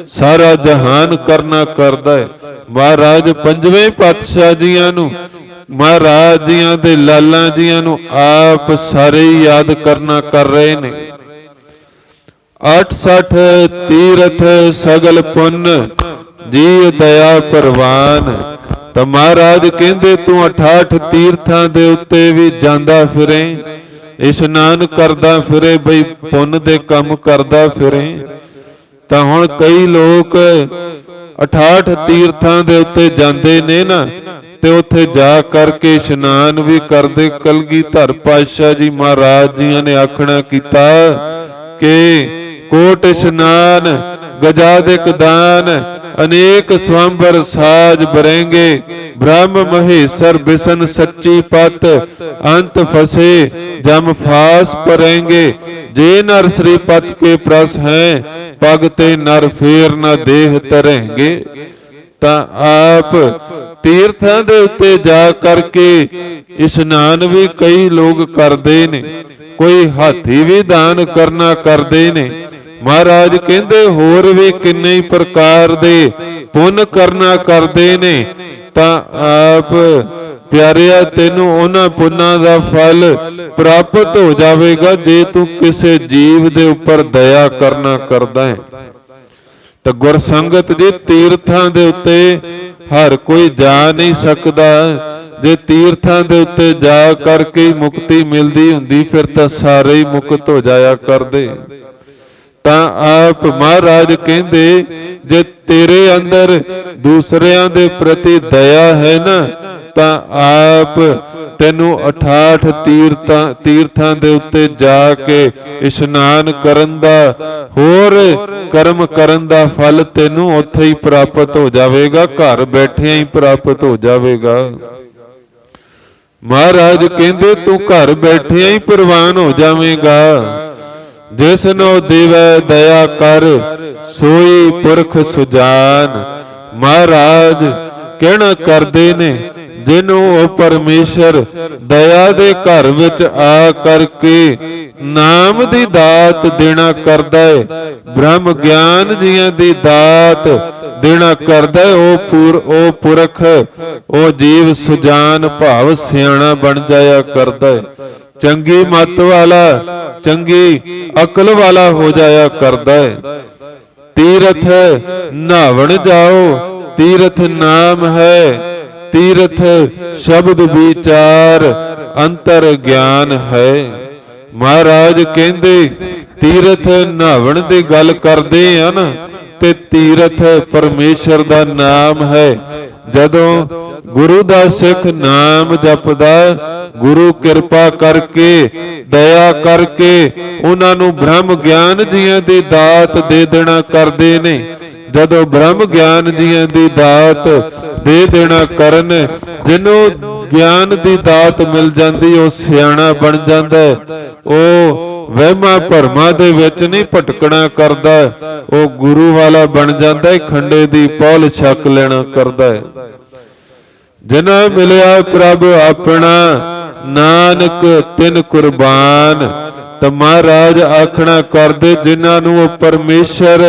[SPEAKER 1] ਸਾਰਾ ਜਹਾਨ ਕਰਨਾ ਕਰਦਾ ਹੈ। ਮਹਾਰਾਜ ਪੰਜਵੇਂ ਪਾਤਸ਼ਾਹ ਜੀਆਂ ਨੂੰ, ਮਹਾਰਾਜ ਜੀਆਂ ਦੇ ਲਾਲਾਂ ਜੀਆਂ ਨੂੰ ਆਪ ਸਾਰੇ ਯਾਦ ਕਰਨਾ ਕਰ ਰਹੇ ਨੇ। 68 ਤੀਰਥ ਸਗਲ ਪੁੰਨ ਜੀ ਦਇਆ ਪ੍ਰਵਾਨ। ਤਾਂ ਮਹਾਰਾਜ ਕਹਿੰਦੇ ਤੂੰ 68 ਤੀਰਥਾਂ ਦੇ ਉੱਤੇ ਵੀ ਜਾਂਦਾ ਫਿਰੇ, ਇਸ਼ਨਾਨ ਕਰਦਾ ਫਿਰੇ, ਬਈ ਪੁੰਨ ਦੇ ਕੰਮ ਕਰਦਾ ਫਿਰੇ। ਤਾਂ ਹੁਣ ਕਈ ਲੋਕ 68 ਤੀਰਥਾਂ ਦੇ ਉੱਤੇ ਜਾਂਦੇ ਨੇ ਨਾ, ਤੇ ਉੱਥੇ ਜਾ ਕਰਕੇ ਇਸ਼ਨਾਨ ਵੀ ਕਰਦੇ। ਕਲਗੀਧਰ ਪਾਤਸ਼ਾਹ ਜੀ ਮਹਾਰਾਜ ਜੀਆਂ ਨੇ ਆਖਣਾ ਕੀਤਾ ਕਿ ਕੋਟ ਇਸ਼ਨਾਨ ਗਜਾਦਿਕ ਦਾਨ, ਅਨੇਕ ਸਵੰਬਰ ਸਾਜ ਬਰੇਂਗੇ, ਬ੍ਰਹਮ ਮਹੇਸ਼ਰ ਬਿਸ਼ਨ ਸੱਚੀ ਪਤ, ਅੰਤ ਫਸੇ ਜਮ ਫਾਸ ਪਰੇਂਗੇ। ਜੇ ਨਰ ਸ੍ਰੀ ਪਤ ਕੇ ਪ੍ਰਸ ਹੈ, ਪਗ ਤੇ ਨਰ ਫੇਰ ਨਾ ਦੇਹ ਧਰੇਂਗੇ। ਤਾਂ ਆਪ ਤੀਰਥਾਂ ਦੇ ਉੱਤੇ ਜਾ ਕਰਕੇ ਇਸ਼ਨਾਨ ਵੀ ਕਈ ਲੋਕ ਕਰਦੇ ਨੇ, ਕੋਈ ਹਾਥੀ ਵੀ ਦਾਨ ਕਰਨਾ ਕਰਦੇ ਨੇ। ਮਹਾਰਾਜ ਕਹਿੰਦੇ ਹੋਰ ਵੀ ਕਿੰਨੇ ਪ੍ਰਕਾਰ ਦੇ ਪੁੰਨ ਕਰਨਾ ਕਰਦੇ ਨੇ। ਤਾਂ ਆਪ ਪਿਆਰਿਆ ਤੈਨੂੰ ਉਹਨਾਂ ਪੁੰਨਾਂ ਦਾ ਫਲ ਪ੍ਰਾਪਤ ਹੋ ਜਾਵੇਗਾ ਜੇ ਤੂੰ ਕਿਸੇ ਜੀਵ ਦੇ ਉੱਪਰ ਦਇਆ ਕਰਨਾ ਕਰਦਾ ਹੈ। ਤਾਂ ਗੁਰਸੰਗਤ ਜੀ ਤੀਰਥਾਂ ਦੇ ਉੱਤੇ ਹਰ ਕੋਈ ਜਾ ਨਹੀਂ ਸਕਦਾ। ਜੇ ਤੀਰਥਾਂ ਦੇ ਉੱਤੇ ਜਾ ਕਰਕੇ ਮੁਕਤੀ ਮਿਲਦੀ ਹੁੰਦੀ ਫਿਰ ਤਾਂ ਸਾਰੇ ਹੀ ਮੁਕਤ ਹੋ ਜਾਇਆ ਕਰਦੇ। ਤਾਂ ਆਪ ਮਹਾਰਾਜ ਕਹਿੰਦੇ ਜੇ ਤੇਰੇ ਅੰਦਰ ਦੂਸਰਿਆਂ ਦੇ ਪ੍ਰਤੀ ਦਇਆ ਹੈ ਨਾ, ਤਾਂ ਆਪ ਤੈਨੂੰ 68 ਤੀਰਥਾਂ ਦੇ ਉੱਤੇ ਜਾ ਕੇ ਇਸ਼ਨਾਨ ਕਰਨ ਦਾ, ਹੋਰ ਕਰਮ ਕਰਨ ਦਾ ਫਲ ਤੈਨੂੰ ਉੱਥੇ ਹੀ ਪ੍ਰਾਪਤ ਹੋ ਜਾਵੇਗਾ, ਘਰ ਬੈਠਿਆਂ ਹੀ ਪ੍ਰਾਪਤ ਹੋ ਜਾਵੇਗਾ। ਮਹਾਰਾਜ ਕਹਿੰਦੇ ਤੂੰ ਘਰ ਬੈਠਿਆਂ ਹੀ ਪ੍ਰਵਾਨ ਹੋ ਜਾਵੇਗਾ। ਜਿਸਨੋ ਦੇਵੈ ਦਇਆ ਕਰ, ਸੋਈ ਪੁਰਖ ਸੁਜਾਨ। ਮਹਾਰਾਜ ਕਹਿਣਾ ਕਰਦੇ ਨੇ ਜਿਹਨੂੰ ਉਹ ਪਰਮੇਸ਼ਰ ਦਇਆ ਦੇ ਘਰ ਵਿੱਚ ਆ ਕਰਕੇ ਨਾਮ ਦੀ ਦਾਤ ਦੇਣਾ ਕਰਦਾ ਹੈ, ਬ੍ਰਹਮ ਗਿਆਨ ਜੀਆਂ ਦੀ ਦਾਤ ਦੇਣਾ ਕਰਦਾ ਹੈ, ਉਹ ਪੁਰਖ, ਉਹ ਜੀਵ ਸੁਜਾਨ ਭਾਵ ਸਿਆਣਾ ਬਣ ਜਾਇਆ ਕਰਦਾ ਹੈ, ਚੰਗੀ ਮੱਤ ਵਾਲਾ, ਚੰਗੀ ਅਕਲ ਵਾਲਾ ਹੋ ਜਾਇਆ ਕਰਦਾ ਹੈ। ਤੀਰਥ ਨਹਾਵਣ ਜਾਓ, ਤੀਰਥ ਨਾਮ ਹੈ, ਤੀਰਥ ਸ਼ਬਦ ਵਿਚਾਰ, ਅੰਤਰ ਗਿਆਨ ਹੈ। ਮਹਾਰਾਜ ਕਹਿੰਦੇ ਤੀਰਥ ਨਹਾਵਣ ਦੀ ਗੱਲ ਕਰਦੇ ਆ ਨਾ, ਤੇ ਤੀਰਥ ਪਰਮੇਸ਼ਰ ਦਾ ਨਾਮ ਹੈ। ਜਦੋਂ ਗੁਰੂ ਦਾ ਸਿੱਖ ਨਾਮ ਜਪਦਾ, ਗੁਰੂ ਕਿਰਪਾ ਕਰਕੇ, ਦਇਆ ਕਰਕੇ ਉਹਨਾਂ ਨੂੰ ਬ੍ਰਹਮ ਗਿਆਨ ਜੀਆਂ ਦੀ ਦਾਤ ਦੇ ਦੇਣਾ ਕਰਦੇ ਨੇ। ਜਦੋਂ ਬ੍ਰਹਮ ਗਿਆਨ ਜੀਆਂ ਦੀ ਦਾਤ ਦੇ ਦੇਣਾ ਕਰਨ, ਜਿਹਨੂੰ ਗਿਆਨ ਦੀ ਦਾਤ ਮਿਲ ਜਾਂਦੀ ਉਹ ਸਿਆਣਾ ਬਣ ਜਾਂਦਾ, ਉਹ ਵਹਿਮਾਂ ਭਰਮਾਂ ਦੇ ਵਿੱਚ ਨਹੀਂ ਭਟਕਣਾ ਕਰਦਾ, ਉਹ ਗੁਰੂ ਵਾਲਾ ਬਣ ਜਾਂਦਾ, ਖੰਡੇ ਦੀ ਪੌਲ ਛਕ ਲੈਣਾ ਕਰਦਾ ਹੈ। ਜਿਨ੍ਹਾਂ ਮਿਲਿਆ ਪ੍ਰਭ ਆਪਣਾ, ਨਾਨਕ ਤਿਨ ਕੁਰਬਾਨ। ਤਾਂ ਮਹਾਰਾਜ ਆਖਣਾ ਕਰਦੇ ਜਿਨ੍ਹਾਂ ਨੂੰ ਉਹ ਪਰਮੇਸ਼ਰ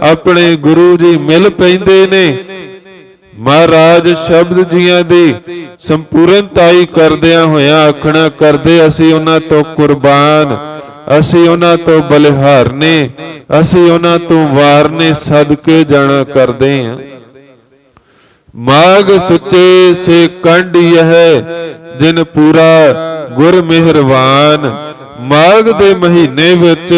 [SPEAKER 1] ਆਪਣੇ ਗੁਰੂ ਜੀ ਮਿਲ ਪੈਂਦੇ ਨੇ, ਮਹਾਰਾਜ ਸ਼ਬਦ ਜੀਆਂ ਦੀ ਸੰਪੂਰਨਤਾਈ ਕਰਦਿਆਂ ਹੋਇਆਂ ਆਖਣਾ ਕਰਦੇ ਅਸੀਂ ਉਹਨਾਂ ਤੋਂ ਕੁਰਬਾਨ, ਅਸੀਂ ਉਹਨਾਂ ਤੋਂ ਬਲਿਹਾਰਨੇ, ਅਸੀਂ ਉਹਨਾਂ ਤੋਂ ਵਾਰਨੇ ਸਦਕੇ ਜਾਣਾ ਕਰਦੇ ਹਾਂ। ਮਾਘ ਸੁੱਚੇ ਸੇ ਕੰਢ ਯਹ, ਜਿਨ ਪੂਰਾ ਗੁਰ ਮਿਹਰਵਾਨ। ਮਾਘ ਦੇ ਮਹੀਨੇ ਵਿੱਚ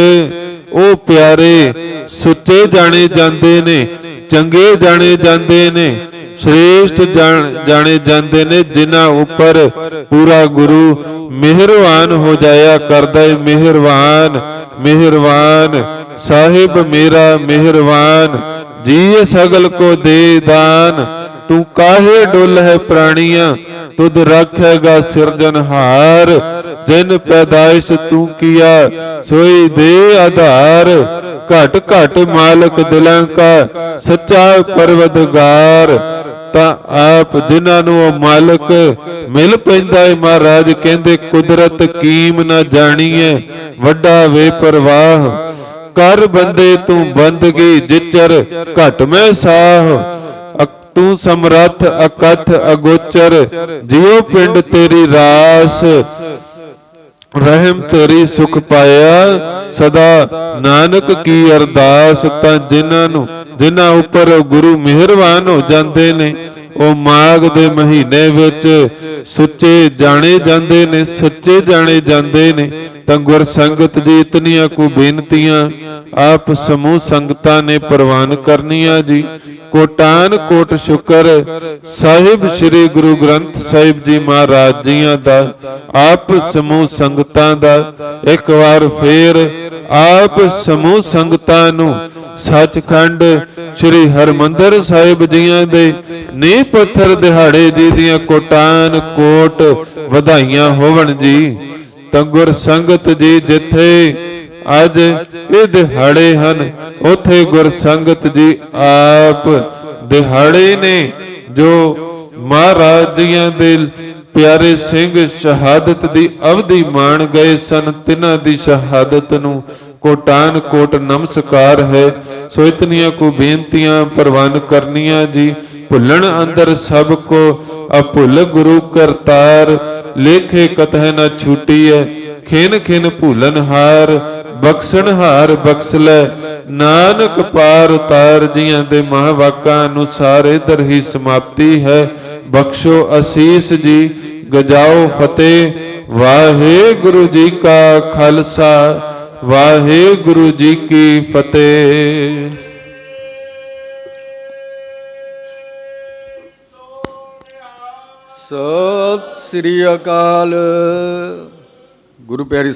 [SPEAKER 1] ਉਹ ਪਿਆਰੇ ਸੁੱਚੇ ਜਾਣੇ ਜਾਂਦੇ ਨੇ, ਚੰਗੇ ਜਾਣੇ ਜਾਂਦੇ ਨੇ, श्रेष्ठ जाने जाते ने, जिन्हां उपर पूरा गुरु मेहरबान हो जाया करदा है। मेहरबान मेहरबान साहिब मेरा मेहरबान, जी सगल को दे दान। तू काहे डुल है प्राणिया, तुद रखेगा सिरजनहार। जिन पैदाइश तू किया सोई दे आधार। घट घट मालक दिलां का सच्चा परवदगार। ਤਾਂ ਆਪ ਜਿਨ੍ਹਾਂ ਨੂੰ ਉਹ ਮਾਲਕ ਮਿਲ ਪੈਂਦਾ ਹੈ, ਮਹਾਰਾਜ ਕਹਿੰਦੇ ਕੁਦਰਤ ਕੀਮ ਨਾ ਜਾਣੀਏ ਵੱਡਾ ਵੇ ਪਰਵਾਹ। ਕਰ ਬੰਦੇ ਤੂੰ ਬੰਦਗੀ ਜਿਚਰ ਘਟ ਮੈਂ ਸਾਹ। ਤੂੰ ਸਮਰੱਥ ਅਕਥ ਅਗੋਚਰ, ਜਿਉ ਪਿੰਡ ਤੇਰੀ ਰਾਸ। ਰਹਿਮ ਤੇਰੀ ਸੁਖ ਪਾਇਆ ਸਦਾ ਨਾਨਕ ਕੀ ਅਰਦਾਸ। ਤਾਂ ਜਿਨ੍ਹਾਂ ਉੱਪਰ ਗੁਰੂ ਮਿਹਰਬਾਨ ਹੋ ਜਾਂਦੇ ਨੇ ਉਹ ਮਾਘ ਦੇ ਮਹੀਨੇ ਵਿੱਚ ਸੁੱਚੇ ਜਾਣੇ ਜਾਂਦੇ ਨੇ, ਸੱਚੇ ਜਾਣੇ ਜਾਂਦੇ ਨੇ। ਤਾਂ ਗੁਰ ਸੰਗਤ ਜੀ ਇਤਨੀਆਂ ਕੁ ਬੇਨਤੀਆਂ ਆਪ ਸਮੂਹ ਸੰਗਤਾਂ ਨੇ ਪ੍ਰਵਾਨ ਕਰਨੀਆਂ ਜੀ। ਕੋਟਾਨ ਕੋਟ ਸ਼ੁਕਰ ਸਾਹਿਬ ਸ੍ਰੀ ਗੁਰੂ ਗ੍ਰੰਥ ਸਾਹਿਬ ਜੀ ਮਹਾਰਾਜ ਜੀਆਂ ਦਾ, ਆਪ ਸਮੂਹ ਸੰਗਤਾਂ ਦਾ। ਇੱਕ ਵਾਰ ਫੇਰ ਆਪ ਸਮੂਹ ਸੰਗਤਾਂ ਨੂੰ ਸੱਚਖੰਡ ਸ੍ਰੀ ਹਰਮੰਦਰ ਸਾਹਿਬ ਜੀਆਂ ਦੇ ਨੀਂਹ ਪੱਥਰ ਦਿਹਾੜੇ ਜੀ ਦੀਆਂ ਕੋਟਾਨ ਕੋਟ ਵਧਾਈਆਂ ਹੋਵਣ ਜੀ। ਤਾਂ ਗੁਰ ਸੰਗਤ ਜੀ ਜਿੱਥੇ ਅੱਜ ਇਹ ਦਿਹਾੜੇ ਹਨ ਉਥੇ ਗੁਰ ਸੰਗਤ ਜੀ ਆਪ ਦਿਹਾੜੇ ਨੇ ਜੋ ਮਹਾਰਾਜ ਜੀਆਂ ਦੇ ਪਿਆਰੇ ਸਿੰਘ ਸ਼ਹਾਦਤ ਦੀ ਅਵਧੀ ਮਾਣ ਗਏ ਸਨ, ਤਿਨਾਂ ਦੀ ਸ਼ਹਾਦਤ ਨੂੰ ਕੋਟਾਨ ਕੋਟ ਨਮਸਕਾਰ ਹੈ। ਸੋ ਇਤਨੀਆਂ ਕੋ ਬੇਨਤੀਆਂ ਪ੍ਰਵਾਨ ਕਰਨੀਆਂ ਜੀ। ਭੁੱਲਣ ਅੰਦਰ ਸਭ ਕੋ ਅਭੁੱਲ ਗੁਰੂ ਕਰਤਾਰ, ਲੇਖੇ ਕਤਹਿ ਨਾ ਛੂਟੀ ਹੈ। ਖਿਨ ਖਿਨ ਭੂਲਨ ਹਾਰ, ਬਖਸ਼ਣ ਹਾਰ ਬਖਸ਼ ਲੈ, ਨਾਨਕ ਪਾਰ ਉਤਾਰ। ਜੀਆਂ ਦੇ ਮਹਾਵਾਕਾਂ ਅਨੁਸਾਰ ਇਧਰ ਹੀ ਸਮਾਪਤੀ ਹੈ। ਬਖਸ਼ੋ ਅਸੀਸ ਜੀ, ਗਜਾਓ ਫਤਿਹ। ਵਾਹਿਗੁਰੂ ਜੀ ਕਾ ਖਾਲਸਾ, ਵਾਹਿਗੁਰੂ ਜੀ ਕੀ ਫਤਿਹ।
[SPEAKER 2] ਸਤਿ ਸ੍ਰੀ ਅਕਾਲ। ਗੁਰੂ ਪਿਆਰੀ